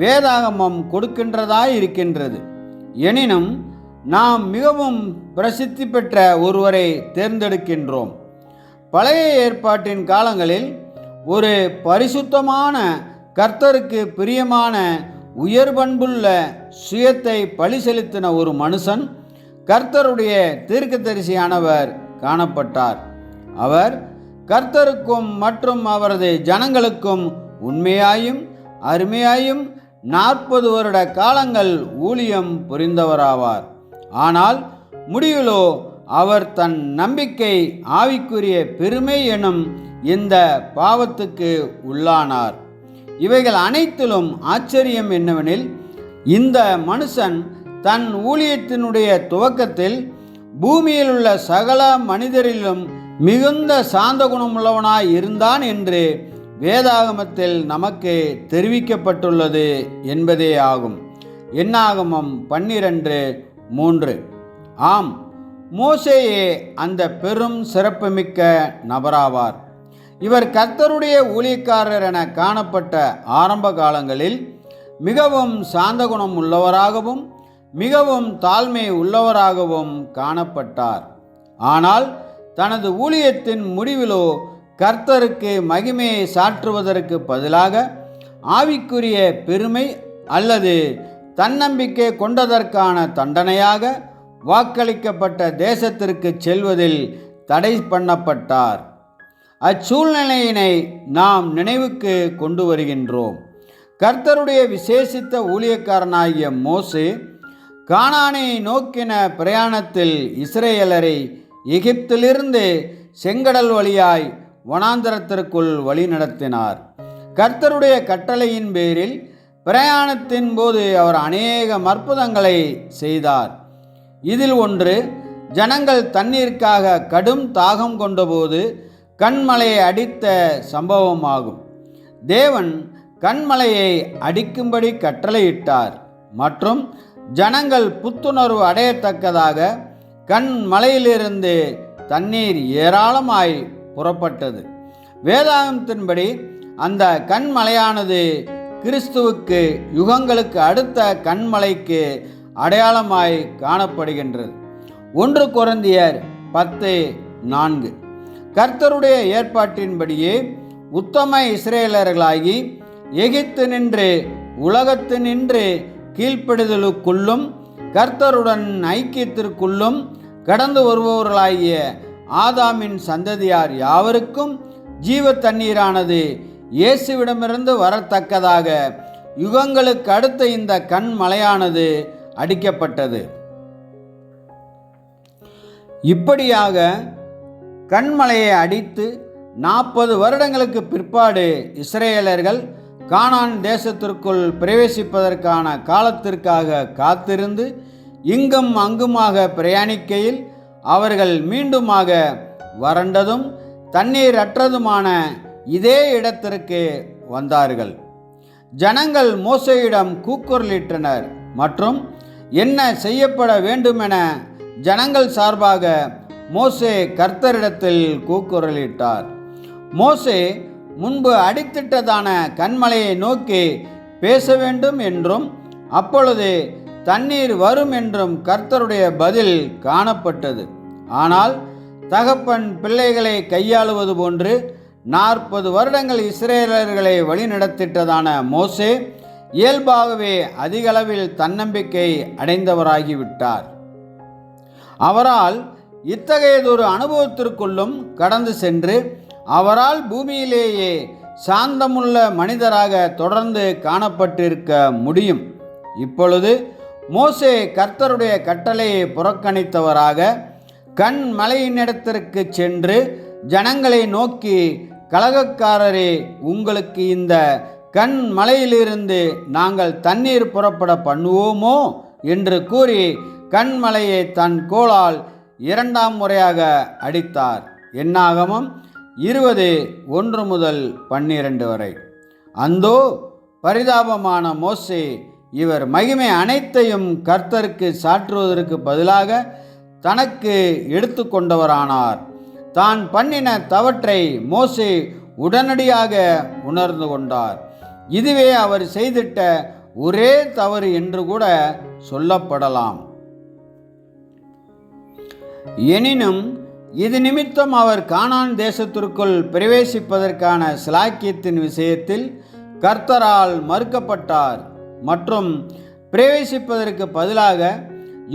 வேதாகமம் கொடுக்கின்றதாய் இருக்கின்றது. எனினும் நாம் மிகவும் பிரசித்தி பெற்ற ஒருவரை தேர்ந்தெடுக்கின்றோம். பழைய ஏற்பாட்டின் காலங்களில் ஒரு பரிசுத்தமான கர்த்தருக்கு பிரியமான உயர்பண்புள்ள சுயத்தை பலி செலுத்தின ஒரு மனுஷன் கர்த்தருடைய தீர்க்கதரிசியானவர் காணப்பட்டார். அவர் கர்த்தருக்கும் மற்றும் அவரது ஜனங்களுக்கும் உண்மையாயும் அருமையாயும் 40 வருட காலங்கள் ஊழியம் புரிந்தவராவார். ஆனால் முடிவிலோ அவர் தன் நம்பிக்கை ஆவிக்குரிய பெருமை எனும் இந்த பாவத்துக்கு உள்ளானார். இவைகள் அனைத்திலும் ஆச்சரியம் என்னவெனில், இந்த மனுஷன் தன் ஊழியத்தினுடைய துவக்கத்தில் பூமியில் உள்ள சகல மனிதரிலும் மிகுந்த சாந்த குணமுள்ளவனாய் இருந்தான் என்று வேதாகமத்தில் நமக்கு தெரிவிக்கப்பட்டுள்ளது என்பதே ஆகும். என்னாகமம் 12:3. ஆம், மோசேயே அந்த பெரும் சிறப்புமிக்க நபராவார். இவர் கர்த்தருடைய ஊழியக்காரர் என காணப்பட்ட ஆரம்ப காலங்களில் மிகவும் சாந்த குணம் உள்ளவராகவும் மிகவும் தாழ்மை உள்ளவராகவும் காணப்பட்டார். ஆனால் தனது ஊழியத்தின் முடிவிலோ கர்த்தருக்கு மகிமையை சாற்றுவதற்கு பதிலாக ஆவிக்குரிய பெருமை அல்லது தன்னம்பிக்கை கொண்டதற்கான தண்டனையாக வாக்களிக்கப்பட்ட தேசத்திற்கு செல்வதில் தடை பண்ணப்பட்டார். அச்சூழ்நிலையினை நாம் நினைவுக்கு கொண்டு வருகின்றோம். கர்த்தருடைய விசேஷித்த ஊழியக்காரனாகிய மோசே கானானை நோக்கின பிரயாணத்தில் இஸ்ரேலரை எகிப்திலிருந்து செங்கடல் வழியாய் வனாந்தரத்திற்குள் வழி நடத்தினார். கர்த்தருடைய கட்டளையின் பேரில் பிரயாணத்தின் போது அவர் அநேக அற்புதங்களை செய்தார். இதில் ஒன்று, ஜனங்கள் தண்ணீருக்காக கடும் தாகம் கொண்டபோது கண்மலையை அடித்த சம்பவமாகும். தேவன் கண்மலையை அடிக்கும்படி கட்டளையிட்டார் மற்றும் ஜனங்கள் புத்துணர்வு அடையத்தக்கதாக கண்மலையிலிருந்து தண்ணீர் ஏராளமாய் புறப்பட்டது. வேதாகமத்தின்படி அந்த கண்மலையானது கிறிஸ்துவுக்கு யுகங்களுக்கு அடுத்த கண்மலைக்கு அடையாளமாய் காணப்படுகின்றது. 1 கொரிந்தியர் 10:4. கர்த்தருடைய ஏற்பாட்டின்படியே உத்தம இஸ்ரேலர்களாகி எகிப்து நின்று உலகத்து நின்று கீழ்ப்படிதலுக்குள்ளும் கர்த்தருடன் ஐக்கியத்திற்குள்ளும் கடந்து வருபவர்களாகிய ஆதாமின் சந்ததியார் யாவருக்கும் ஜீவ தண்ணீரானது இயேசுவிடமிருந்து வரத்தக்கதாக யுகங்களுக்கு அடுத்த இந்த கண்மலையானது அடிக்கப்பட்டது. இப்படியாக கண்மலையை அடித்து 40 வருடங்களுக்கு பிற்பாடு இஸ்ரேலர்கள் கானான் தேசத்திற்குள் பிரவேசிப்பதற்கான காலத்திற்காக காத்திருந்து இங்கும் அங்குமாக பிரயாணிக்கையில் அவர்கள் மீண்டுமாக வறண்டதும் தண்ணீர் அற்றதுமான இதே இடத்திற்கு வந்தார்கள். ஜனங்கள் மோசேயிடம் கூக்குரலிட்டனர் மற்றும் என்ன செய்யப்பட வேண்டுமென ஜனங்கள் சார்பாக மோசே கர்த்தரிடத்தில் கூக்குரலிட்டார். மோசே முன்பு அடித்திட்டதான கன்மலையை நோக்கி பேச வேண்டும் என்றும் அப்பொழுது தண்ணீர் வரும் என்றும் கர்த்தருடைய பதில் காணப்பட்டது. ஆனால் தகப்பன் பிள்ளைகளை கையாளுவது போன்று 40 வருடங்கள் இஸ்ரேலர்களை வழிநடத்திட்டதான மோசே இயல்பாகவே அதிகளவில் தன்னம்பிக்கை அடைந்தவராகிவிட்டார். அவரால் இத்தகையதொரு அனுபவத்திற்குள்ளும் கடந்து சென்று அவரால் பூமியிலேயே சாந்தமுள்ள மனிதராக தொடர்ந்து காணப்பட்டிருக்க முடியும். இப்பொழுது மோசே கர்த்தருடைய கட்டளையை புறக்கணித்தவராக கன்மலையினிடத்திற்கு சென்று ஜனங்களை நோக்கி, கலகக்காரரே, உங்களுக்கு இந்த கன்மலையிலிருந்து நாங்கள் தண்ணீர் புறப்பட பண்ணுவோமோ என்று கூறி கன்மலையை தன் கோலால் 2ஆம் முறையாக அடித்தார். என்னாகமம் 20:1-12 வரை. அந்தோ பரிதாபமான மோசே, இவர் மகிமை அனைத்தையும் கர்த்தருக்கு சாற்றுவதற்கு பதிலாக தனக்கு எடுத்து கொண்டவரானார். தான் பண்ணின தவற்றை மோசே உடனடியாக உணர்ந்து கொண்டார். இதுவே அவர் செய்திட்ட ஒரே தவறு என்று கூட சொல்லப்படலாம். எனினும் இது நிமித்தம் அவர் கானான் தேசத்திற்குள் பிரவேசிப்பதற்கான சிலாக்கியத்தின் விஷயத்தில் கர்த்தரால் மறுக்கப்பட்டார் மற்றும் பிரவேசிப்பதற்கு பதிலாக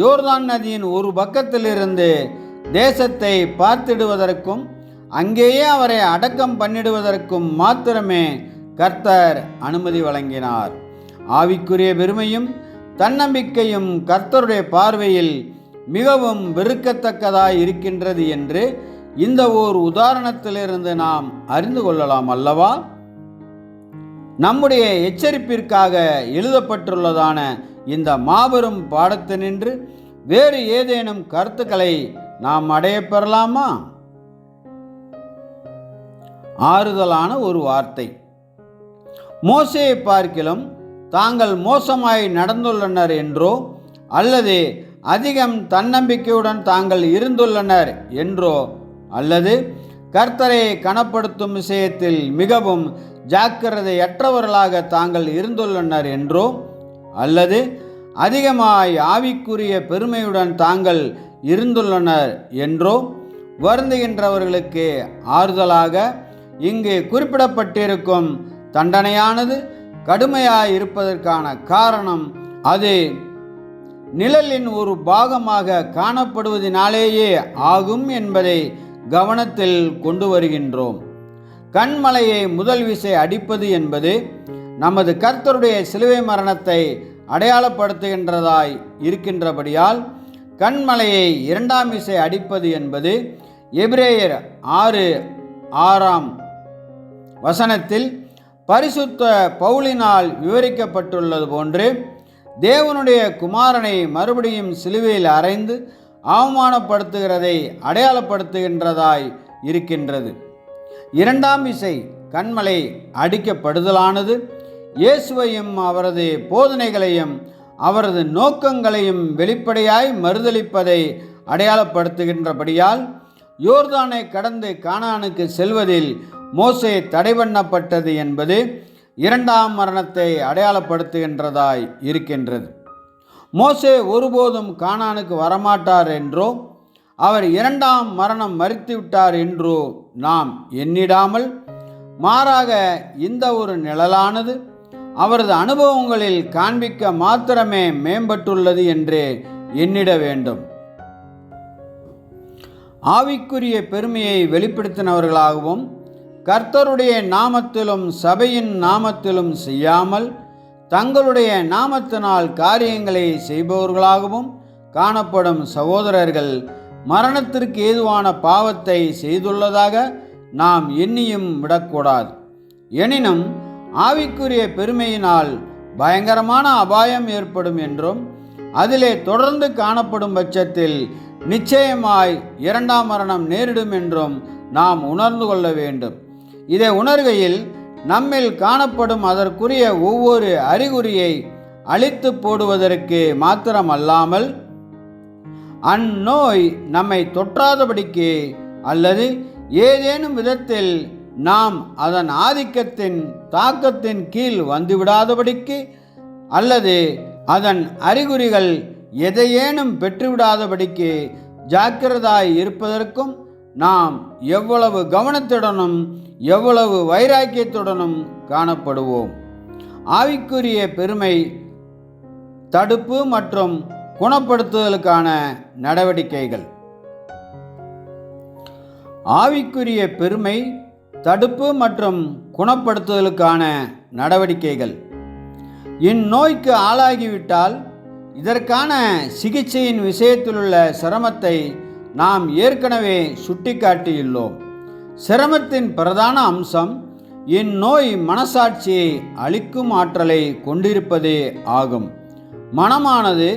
யோர்தான் நதியின் ஒரு பக்கத்திலிருந்து தேசத்தை பார்த்திடுவதற்கும் அங்கேயே அவரை அடக்கம் பண்ணிடுவதற்கும் மாத்திரமே கர்த்தர் அனுமதி வழங்கினார். ஆவிக்குரிய பெருமையும் தன்னம்பிக்கையும் கர்த்தருடைய பார்வையில் மிகவும் வெறுக்கத்தக்கதாய் இருக்கின்றது என்று இந்த ஓர் உதாரணத்திலிருந்து நாம் அறிந்து கொள்ளலாம் அல்லவா? நம்முடைய எச்சரிப்பிற்காக எழுதப்பட்டுள்ளதான இந்த மாபெரும் பாடத்தினின்று வேறு ஏதேனும் கருத்துக்களை நாம் அடைய பெறலாமா? ஆறுதலான ஒரு வார்த்தை. மோசேயை பார்க்கிலும் தாங்கள் மோசமாய் நடந்துள்ளனர் என்றோ அல்லது அதிகம் தன்னம்பிக்கையுடன் தாங்கள் இருந்துள்ளனர் என்றோ அல்லது கர்த்தரை கனப்படுத்தும் விஷயத்தில் மிகவும் ஜாக்கிரதையற்றவர்களாக தாங்கள் இருந்துள்ளனர் என்றோ அல்லது அதிகமாய் ஆவிக்குரிய பெருமையுடன் தாங்கள் இருந்துள்ளனர் என்றோ வருந்துகின்றவர்களுக்கு ஆறுதலாக இங்கு குறிப்பிடப்பட்டிருக்கும் தண்டனையானது கடுமையாயிருப்பதற்கான காரணம் அது நிழலின் ஒரு பாகமாக காணப்படுவதினாலேயே ஆகும் என்பதை கவனத்தில் கொண்டு வருகின்றோம். கன்மலையை முதல் விசை அடிப்பது என்பது நமது கர்த்தருடைய சிலுவை மரணத்தை அடையாளப்படுத்துகின்றதாய் இருக்கின்றபடியால் கன்மலையை 2ஆம் விசை அடிப்பது என்பது எபிரேயர் 6:6 வசனத்தில் பரிசுத்த பவுலினால் விவரிக்கப்பட்டுள்ளது போன்று தேவனுடைய குமாரனை மறுபடியும் சிலுவையில் அறைந்து அவமானப்படுத்துகிறதை அடையாளப்படுத்துகின்றதாய் இருக்கின்றது. 2ஆம் விசை கன்மலை அடிக்கப்படுதலானது இயேசுவையும் அவரது போதனைகளையும் அவரது நோக்கங்களையும் வெளிப்படையாய் மறுதலிப்பதை அடையாளப்படுத்துகின்றபடியால் யோர்தானை கடந்து கானானுக்கு செல்வதில் மோசே தடை பண்ணப்பட்டது என்பது 2ஆம் மரணத்தை அடையாளப்படுத்துகின்றதாய் இருக்கின்றது. மோசே ஒருபோதும் கானானுக்கு வரமாட்டார் என்றோ அவர் 2ஆம் மரணம் மரித்துவிட்டார் என்றோ நாம் எண்ணிடாமல், மாறாக இந்த ஒரு நிழலானது அவரது அனுபவங்களில் காண்பிக்க மாத்திரமே மேம்பட்டுள்ளது என்று எண்ணிட வேண்டும். ஆவிக்குரிய பெருமையை வெளிப்படுத்தினவர்களாகவும் கர்த்தருடைய நாமத்திலும் சபையின் நாமத்திலும் செய்யாமல் தங்களுடைய நாமத்தினால் காரியங்களை செய்பவர்களாகவும் காணப்படும் சகோதரர்கள் மரணத்திற்கு ஏதுவான பாவத்தை செய்துள்ளதாக நாம் எண்ணியும் விடக்கூடாது. எனினும் ஆவிக்குரிய பெருமையினால் பயங்கரமான அபாயம் ஏற்படும் என்றும் அதிலே தொடர்ந்து காணப்படும் பட்சத்தில் நிச்சயமாய் 2ஆம் மரணம் நேரிடும் என்றும் நாம் உணர்ந்து கொள்ள வேண்டும். இதை உணர்கையில் நம்மில் காணப்படும் அதற்குரிய ஒவ்வொரு அறிகுறியை அழித்து போடுவதற்கு மாத்திரமல்லாமல் அந்நோய் நம்மை தொற்றாதபடிக்கு அல்லது ஏதேனும் விதத்தில் நாம் அதன் ஆதிக்கத்தின் தாக்கத்தின் கீழ் வந்துவிடாதபடிக்கு அல்லது அதன் அறிகுறிகள் எதையேனும் பெற்றுவிடாதபடிக்கு ஜாக்கிரதாய் இருப்பதற்கும் நாம் எவ்வளவு கவனத்துடனும் எவ்வளவு வைராக்கியத்துடனும் காணப்படுவோம். ஆவிக்குரிய பெருமை தடுப்பு மற்றும் குணப்படுத்துதலுக்கான நடவடிக்கைகள். ஆவிக்குரிய பெருமை தடுப்பு மற்றும் குணப்படுத்துதலுக்கான நடவடிக்கைகள். இந்நோய்க்கு ஆளாகிவிட்டால் இதற்கான சிகிச்சையின் விஷயத்திலுள்ள சிரமத்தை நாம் ஏற்கனவே சுட்டிக்காட்டியுள்ளோம். சிரமத்தின் பிரதான அம்சம் இந்நோய் மனசாட்சியை அழிக்கும் ஆற்றலை கொண்டிருப்பதே ஆகும். மனமானது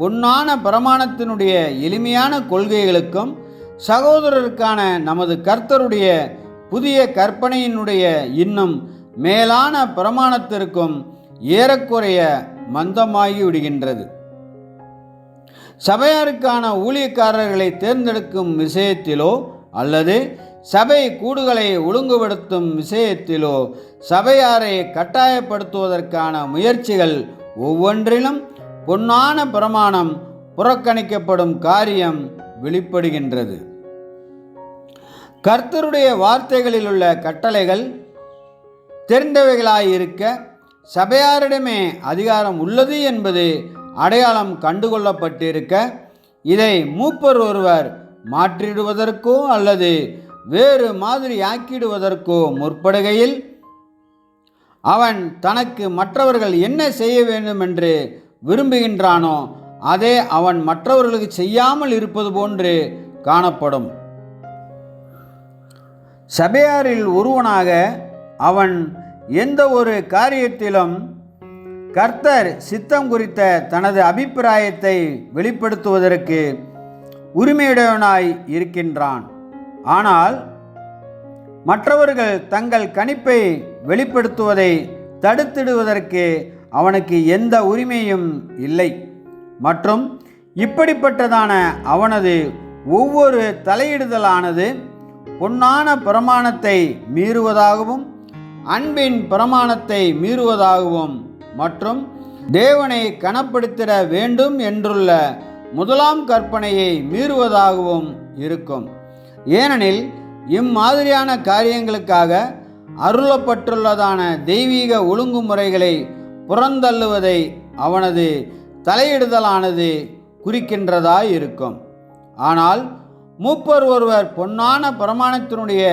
பொன்னான பிரமாணத்தினுடைய எளிமையான கொள்கைகளுக்கும் சகோதரருக்கான நமது கர்த்தருடைய புதிய கற்பனையினுடைய இன்னும் மேலான பிரமாணத்திற்கும் ஏறக்குறைய மந்தமாகி விடுகின்றது. சபையாருக்கான ஊழியக்காரர்களை தேர்ந்தெடுக்கும் விஷயத்திலோ அல்லது சபை கூடுகளை ஒழுங்குபடுத்தும் விஷயத்திலோ சபையாரை கட்டாயப்படுத்துவதற்கான முயற்சிகள் ஒவ்வொன்றிலும் பொன்னான பிரமாணம் புறக்கணிக்கப்படும் காரியம் வெளிப்படுகின்றது. கர்த்தருடைய வார்த்தைகளில் உள்ள கட்டளைகள் தெரிந்தவைகளாயிருக்க சபையாரிடமே அதிகாரம் உள்ளது என்பது அடையாளம் கண்டுகொள்ளப்பட்டிருக்க இதை மூப்பர் ஒருவர் மாற்றிடுவதற்கோ அல்லது வேறு மாதிரி ஆக்கிடுவதற்கோ முற்படுகையில் அவன் தனக்கு மற்றவர்கள் என்ன செய்ய வேண்டும் என்று விரும்புகின்றானோ அதை அவன் மற்றவர்களுக்கு செய்யாமல் இருப்பது போன்று காணப்படும். சபையாரில் ஒருவனாக அவன் எந்த ஒரு காரியத்திலும் கர்த்தர் சித்தம் குறித்த தனது அபிப்பிராயத்தை வெளிப்படுத்துவதற்கு உரிமையுடையவனாய் இருக்கின்றான். ஆனால் மற்றவர்கள் தங்கள் கணிப்பை வெளிப்படுத்துவதை தடுத்திடுவதற்கு அவனுக்கு எந்த உரிமையும் இல்லை. மற்றும் இப்படிப்பட்டதான அவனது ஒவ்வொரு தலையிடுதலானது பொன்னான பிரமாணத்தை மீறுவதாகவும் அன்பின் பிரமாணத்தை மீறுவதாகவும் மற்றும் தேவனை கனப்படுத்திட வேண்டும் என்றுள்ள முதலாம் கற்பனையை மீறுவதாகவும் இருக்கும். ஏனெனில் இம்மாதிரியான காரியங்களுக்காக அருளப்பட்டுள்ளதான தெய்வீக ஒழுங்குமுறைகளை புறந்தள்ளுவதை அவனது தலையிடுதலானது குறிக்கின்றதாய் இருக்கும். ஆனால் மூப்பர் ஒருவர் பொன்னான பிரமாணத்தினுடைய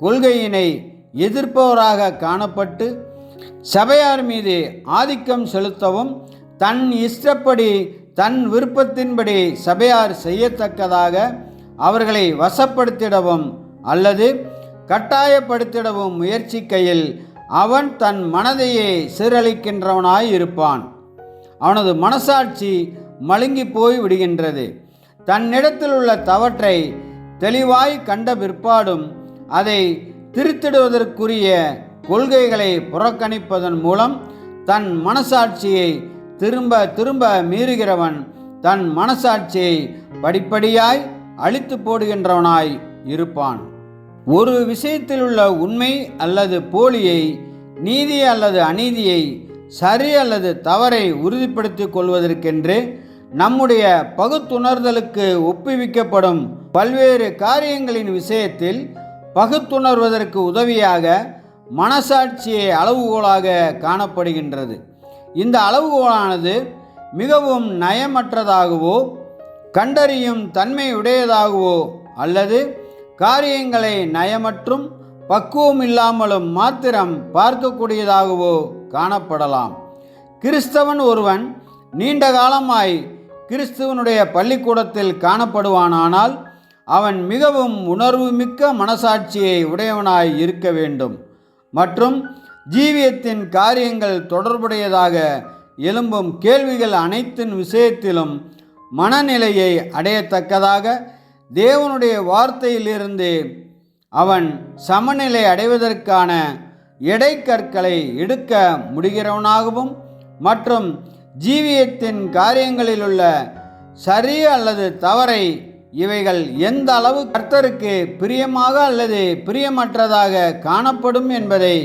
கொள்கையினை எதிர்ப்பவராக காணப்பட்டு சபையார் மீது ஆதிக்கம் செலுத்தவும் தன் இஷ்டப்படி தன் விருப்பத்தின்படி சபையார் செய்யத்தக்கதாக அவர்களை வசப்படுத்திடவும் அல்லது கட்டாயப்படுத்திடவும் முயற்சிக்கையில் அவன் தன் மனதையே சீரழிக்கின்றவனாய் இருப்பான். அவனது மனசாட்சி மழுங்கி போய் விடுகின்றது. தன்னிடத்தில் உள்ள தவற்றை தெளிவாய் கண்ட பிற்பாடும் அதை திருத்திடுவதற்குரிய கொள்கைகளை புறக்கணிப்பதன் மூலம் தன் மனசாட்சியை திரும்ப திரும்ப மீறுகிறவன் தன் மனசாட்சியை படிப்படியாய் அழித்து போடுகின்றவனாய் இருப்பான். ஒரு விஷயத்தில் உள்ள உண்மை அல்லது போலியை, நீதி அல்லது அநீதியை, சரி அல்லது தவறை உறுதிப்படுத்திக் கொள்வதற்கென்று நம்முடைய பகுத்துணர்தலுக்கு ஒப்புவிக்கப்படும் பல்வேறு காரியங்களின் விஷயத்தில் பகுத்துணர்வதற்கு உதவியாக மனசாட்சியை அளவுகோலாக காணப்படுகின்றது. இந்த அளவுகோலானது மிகவும் நயமற்றதாகவோ கண்டறியும் தன்மையுடையதாகவோ அல்லது காரியங்களை நயமற்றும் பக்குவம் இல்லாமலும் மாத்திரம் பார்க்கக்கூடியதாகவோ காணப்படலாம். கிறிஸ்தவன் ஒருவன் நீண்ட காலமாய் கிறிஸ்துவனுடைய பள்ளிக்கூடத்தில் காணப்படுவானானால் அவன் மிகவும் உணர்வுமிக்க மனசாட்சியை உடையவனாய் இருக்க வேண்டும் மற்றும் ஜீவியத்தின் காரியங்கள் தொடர்புடையதாக எழும்பும் கேள்விகள் அனைத்தின் விஷயத்திலும் மனநிலையை அடையத்தக்கதாக தேவனுடைய வார்த்தையிலிருந்து அவன் சமநிலை அடைவதற்கான எடைக்கற்களை எடுக்க முடிகிறவனாகவும் மற்றும் ஜீவியத்தின் காரியங்களிலுள்ள சரி அல்லது தவறை இவைகள் எந்த அளவு கர்த்தருக்கு பிரியமாக அல்லது பிரியமற்றதாக காணப்படும் என்பதை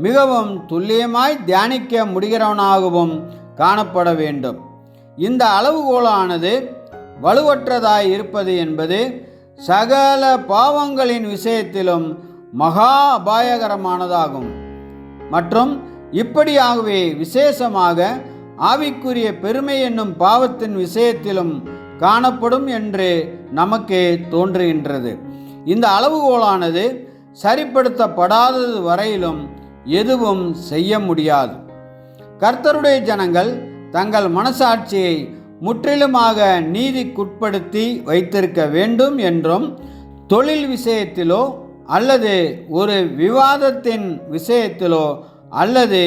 மிகவும் துல்லியமாய் தியானிக்க முடிகிறவனாகவும் காணப்பட வேண்டும். இந்த அளவுகோலானது வலுவற்றதாய் இருப்பது என்பது சகல பாவங்களின் விஷயத்திலும் மகா அபாயகரமானதாகும். மற்றும் இப்படியாகவே விசேஷமாக ஆவிக்குரிய பெருமை என்னும் பாவத்தின் விஷயத்திலும் காணப்படும் என்று நமக்கு தோன்றுகின்றது. இந்த அளவுகோலானது சரிப்படுத்தப்படாதது வரையிலும் எதுவும் செய்ய முடியாது. கர்த்தருடைய ஜனங்கள் தங்கள் மனசாட்சியை முற்றிலுமாக நீதிக்குட்படுத்தி வைத்திருக்க வேண்டும் என்றும், தொழில் விஷயத்திலோ அல்லது ஒரு விவாதத்தின் விஷயத்திலோ அல்லது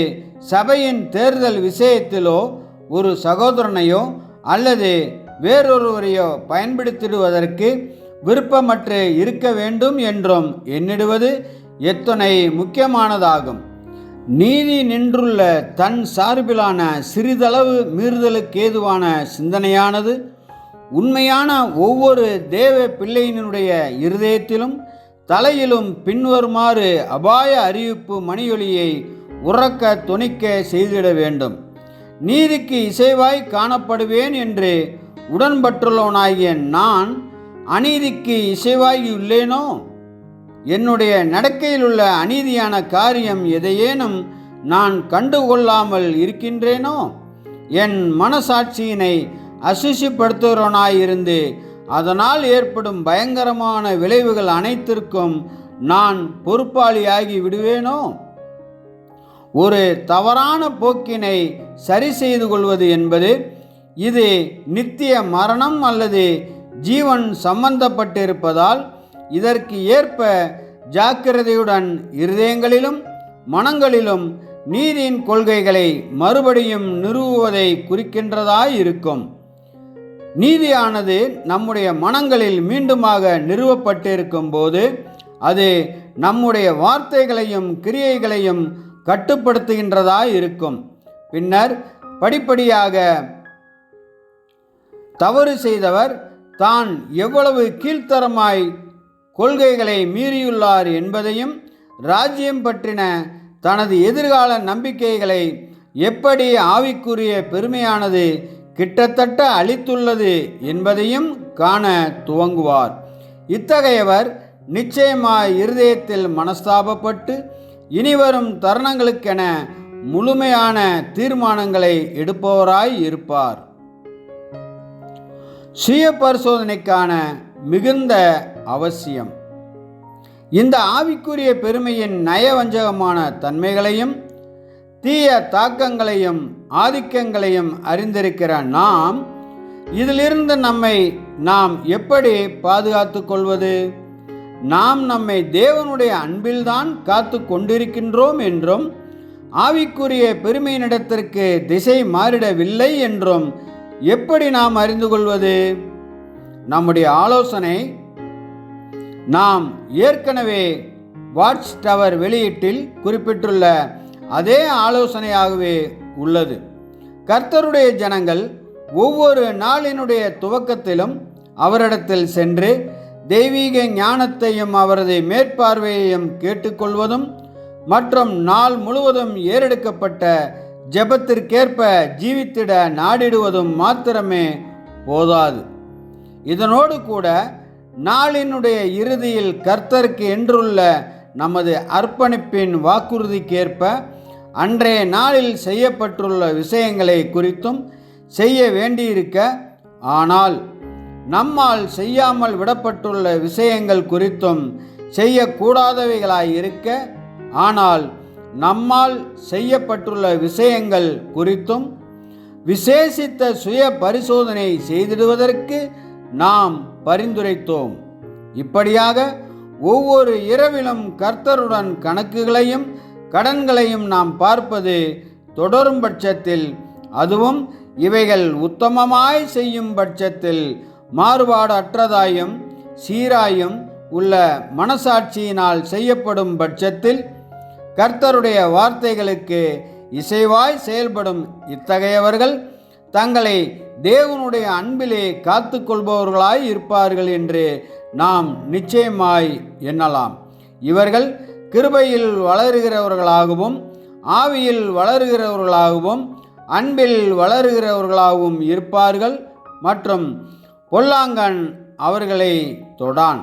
சபையின் தேர்தல் விஷயத்திலோ ஒரு சகோதரனையோ அல்லது வேறொருவரையோ பயன்படுத்திடுவதற்கு விருப்பமற்று இருக்க வேண்டும் என்றும் எண்ணிடுவது எத்தனை முக்கியமானதாகும். நீதி நின்றுள்ள தன் சார்பிலான சிறிதளவு மீறுதலுக்கேதுவான சிந்தனையானது உண்மையான ஒவ்வொரு தேவ பிள்ளையினுடைய இருதயத்திலும் தலையிலும் பின்வருமாறு அபாய அறிவிப்பு மணியொலியை உறக்க தொனிக்க செய்திட வேண்டும். நீதிக்கு இசைவாய் காணப்படுவேன் என்று உடன்பட்டுள்ளவனாகிய நான் அநீதிக்கு இசைவாகியுள்ளேனோ? என்னுடைய நடக்கையில் உள்ள அநீதியான காரியம் எதையேனும் நான் கண்டுகொள்ளாமல் இருக்கின்றேனோ? என் மனசாட்சியினை அசுசிப்படுத்துகிறவனாயிருந்து அதனால் ஏற்படும் பயங்கரமான விளைவுகள் அனைத்திற்கும் நான் பொறுப்பாளியாகி விடுவேனோ? ஒரு தவறான போக்கினை சரி செய்து கொள்வது என்பது இது நித்திய மரணம் அல்லது ஜீவன் சம்பந்தப்பட்டிருப்பதால் இதற்கு ஏற்ப ஜாக்கிரதையுடன் இருதயங்களிலும் மனங்களிலும் நீதியின் கொள்கைகளை மறுபடியும் நிறுவுவதை குறிக்கின்றதாயிருக்கும். நீதியானது நம்முடைய மனங்களில் மீண்டுமாக நிறுவப்பட்டிருக்கும் போது அது நம்முடைய வார்த்தைகளையும் கிரியைகளையும் கட்டுப்படுத்துகின்றதாயிருக்கும். பின்னர் படிப்படியாக தவறு செய்தவர் தான் எவ்வளவு கீழ்த்தரமாய் கொள்கைகளை மீறியுள்ளார் என்பதையும், ராஜ்யம் பற்றின தனது எதிர்கால நம்பிக்கைகளை எப்படி ஆவிக்குரிய பெருமையானது கிட்டத்தட்ட அளித்துள்ளது என்பதையும் காண துவங்குவார். இத்தகையவர் நிச்சயமாய் இருதயத்தில் மனஸ்தாபப்பட்டு இனிவரும் தருணங்களுக்கென முழுமையான தீர்மானங்களை எடுப்பவராய் இருப்பார். சுய பரிசோதனைக்கான மிகுந்த அவசியம். இந்த ஆவிக்குரிய பெருமையின் நயவஞ்சகமான தன்மைகளையும் தீய தாக்கங்களையும் ஆதிக்கங்களையும் அறிந்திருக்கிற நாம் இதிலிருந்து நாம் எப்படி பாதுகாத்து கொள்வது? நாம் நம்மை தேவனுடைய அன்பில்தான் காத்து கொண்டிருக்கின்றோம் என்றும் ஆவிக்குரிய பெருமையினிடத்திற்கு திசை மாறிடவில்லை என்றும் எப்படி நாம் அறிந்து கொள்வது? நம்முடைய ஆலோசனை நாம் ஏற்கனவே வாட்ச் டவர் வெளியீட்டில் குறிப்பிட்டுள்ள அதே ஆலோசனையாகவே உள்ளது. கர்த்தருடைய ஜனங்கள் ஒவ்வொரு நாளினுடைய துவக்கத்திலும் அவரிடத்தில் சென்று தெய்வீக ஞானத்தையும் அவரது மேற்பார்வையையும் கேட்டுக்கொள்வதும் மற்றும் நாள் முழுவதும் ஏறெடுக்கப்பட்ட ஜெபத்திற்கேற்ப ஜீவித்திட நாடிடுவதும் மாத்திரமே போதாது. இதனோடு கூட நாளினுடைய இறுதியில் கர்த்தருக்கு என்றுள்ள நமது அர்ப்பணிப்பின் வாக்குறுதிக்கேற்ப அன்றைய நாளில் செய்யப்பட்டுள்ள விஷயங்களை குறித்தும் செய்ய வேண்டியிருக்க, ஆனால் நம்மால் செய்யாமல் விடப்பட்டுள்ள விஷயங்கள் குறித்தும் செய்யக்கூடாதவைகளாயிருக்க, ஆனால் நம்மால் செய்யப்பட்டுள்ள விஷயங்கள் குறித்தும் விசேஷித்த சுய பரிசோதனை செய்திடுவதற்கு நாம் பரிந்துரைத்தோம். இப்படியாக ஒவ்வொரு இரவிலும் கர்த்தருடன் கணக்குகளையும் கடன்களையும் நாம் பார்ப்பது தொடரும் பட்சத்தில், அதுவும் இவைகள் உத்தமமாய் செய்யும் பட்சத்தில், மாறுபாடு அற்றதாயும் சீராயும் உள்ள மனசாட்சியினால் செய்யப்படும் பட்சத்தில், கர்த்தருடைய வார்த்தைகளுக்கு இசைவாய் செயல்படும் இத்தகையவர்கள் தங்களை தேவனுடைய அன்பிலே காத்து கொள்பவர்களாய் இருப்பார்கள் என்று நாம் நிச்சயமாய் எண்ணலாம். இவர்கள் கிருபையில் வளருகிறவர்களாகவும் ஆவியில் வளருகிறவர்களாகவும் அன்பில் வளருகிறவர்களாகவும் இருப்பார்கள். மற்றும் பொல்லாங்கன் அவர்களை தொடான்.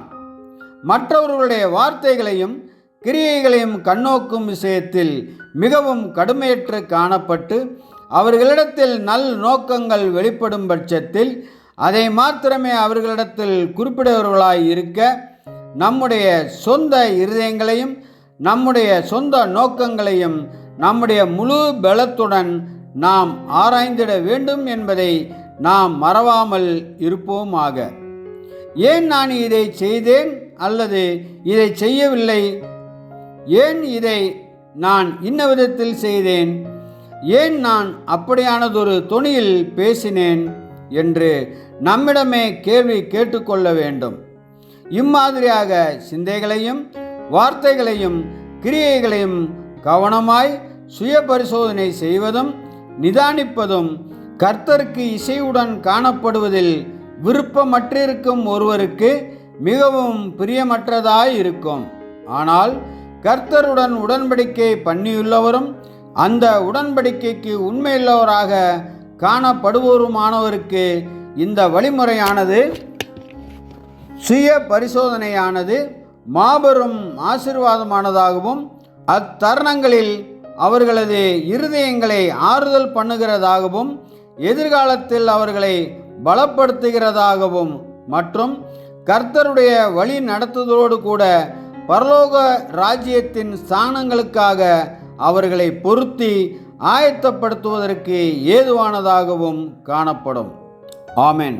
மற்றவர்களுடைய வார்த்தைகளையும் கிரியைகளையும் கண்ணோக்கும் விஷயத்தில் மிகவும் கடுமையற்று காணப்பட்டு அவர்களிடத்தில் நல் நோக்கங்கள் வெளிப்படும் பட்சத்தில் அதை மாத்திரமே அவர்களிடத்தில் குறிப்பிடுபவர்களாய் இருக்க நம்முடைய சொந்த இருதயங்களையும் நம்முடைய சொந்த நோக்கங்களையும் நம்முடைய முழு பலத்துடன் நாம் ஆராய்ந்திட வேண்டும் என்பதை நாம் மறவாமல் இருப்போமாக. ஏன் நான் இதை செய்தேன் அல்லது இதை செய்யவில்லை? ஏன் இதை நான் இன்ன விதத்தில் செய்தேன்? ஏன் நான் அப்படியானதொரு தொனியில் பேசினேன் என்று நம்மிடமே கேள்வி கேட்டுக்கொள்ள வேண்டும். இம்மாதிரியாக சிந்தைகளையும் வார்த்தைகளையும் கிரியைகளையும் கவனமாய் சுய பரிசோதனை செய்வதும் நிதானிப்பதும் கர்த்தருக்கு இசையுடன் காணப்படுவதில் விருப்பமற்றிருக்கும் ஒருவருக்கு மிகவும் பிரியமற்றதாய் இருக்கும். ஆனால் கர்த்தருடன் உடன்படிக்கை பண்ணியுள்ளவரும் அந்த உடன்படிக்கைக்கு உண்மையுள்ளவராக காணப்படுவோருமானவருக்கு இந்த வழிமுறையானது சுய பரிசோதனையானது மாபெரும் ஆசீர்வாதமானதாகவும் அத்தருணங்களில் அவர்களது இருதயங்களை ஆறுதல் பண்ணுகிறதாகவும் எதிர்காலத்தில் அவர்களை பலப்படுத்துகிறதாகவும் மற்றும் கர்த்தருடைய வழி நடத்துதலோடு கூட பரலோக ராஜ்யத்தின் ஸ்தானங்களுக்காக அவர்களை பொருத்தி ஆயத்தப்படுத்துவதற்கு ஏதுவானதாகவும் காணப்படும். ஆமென்.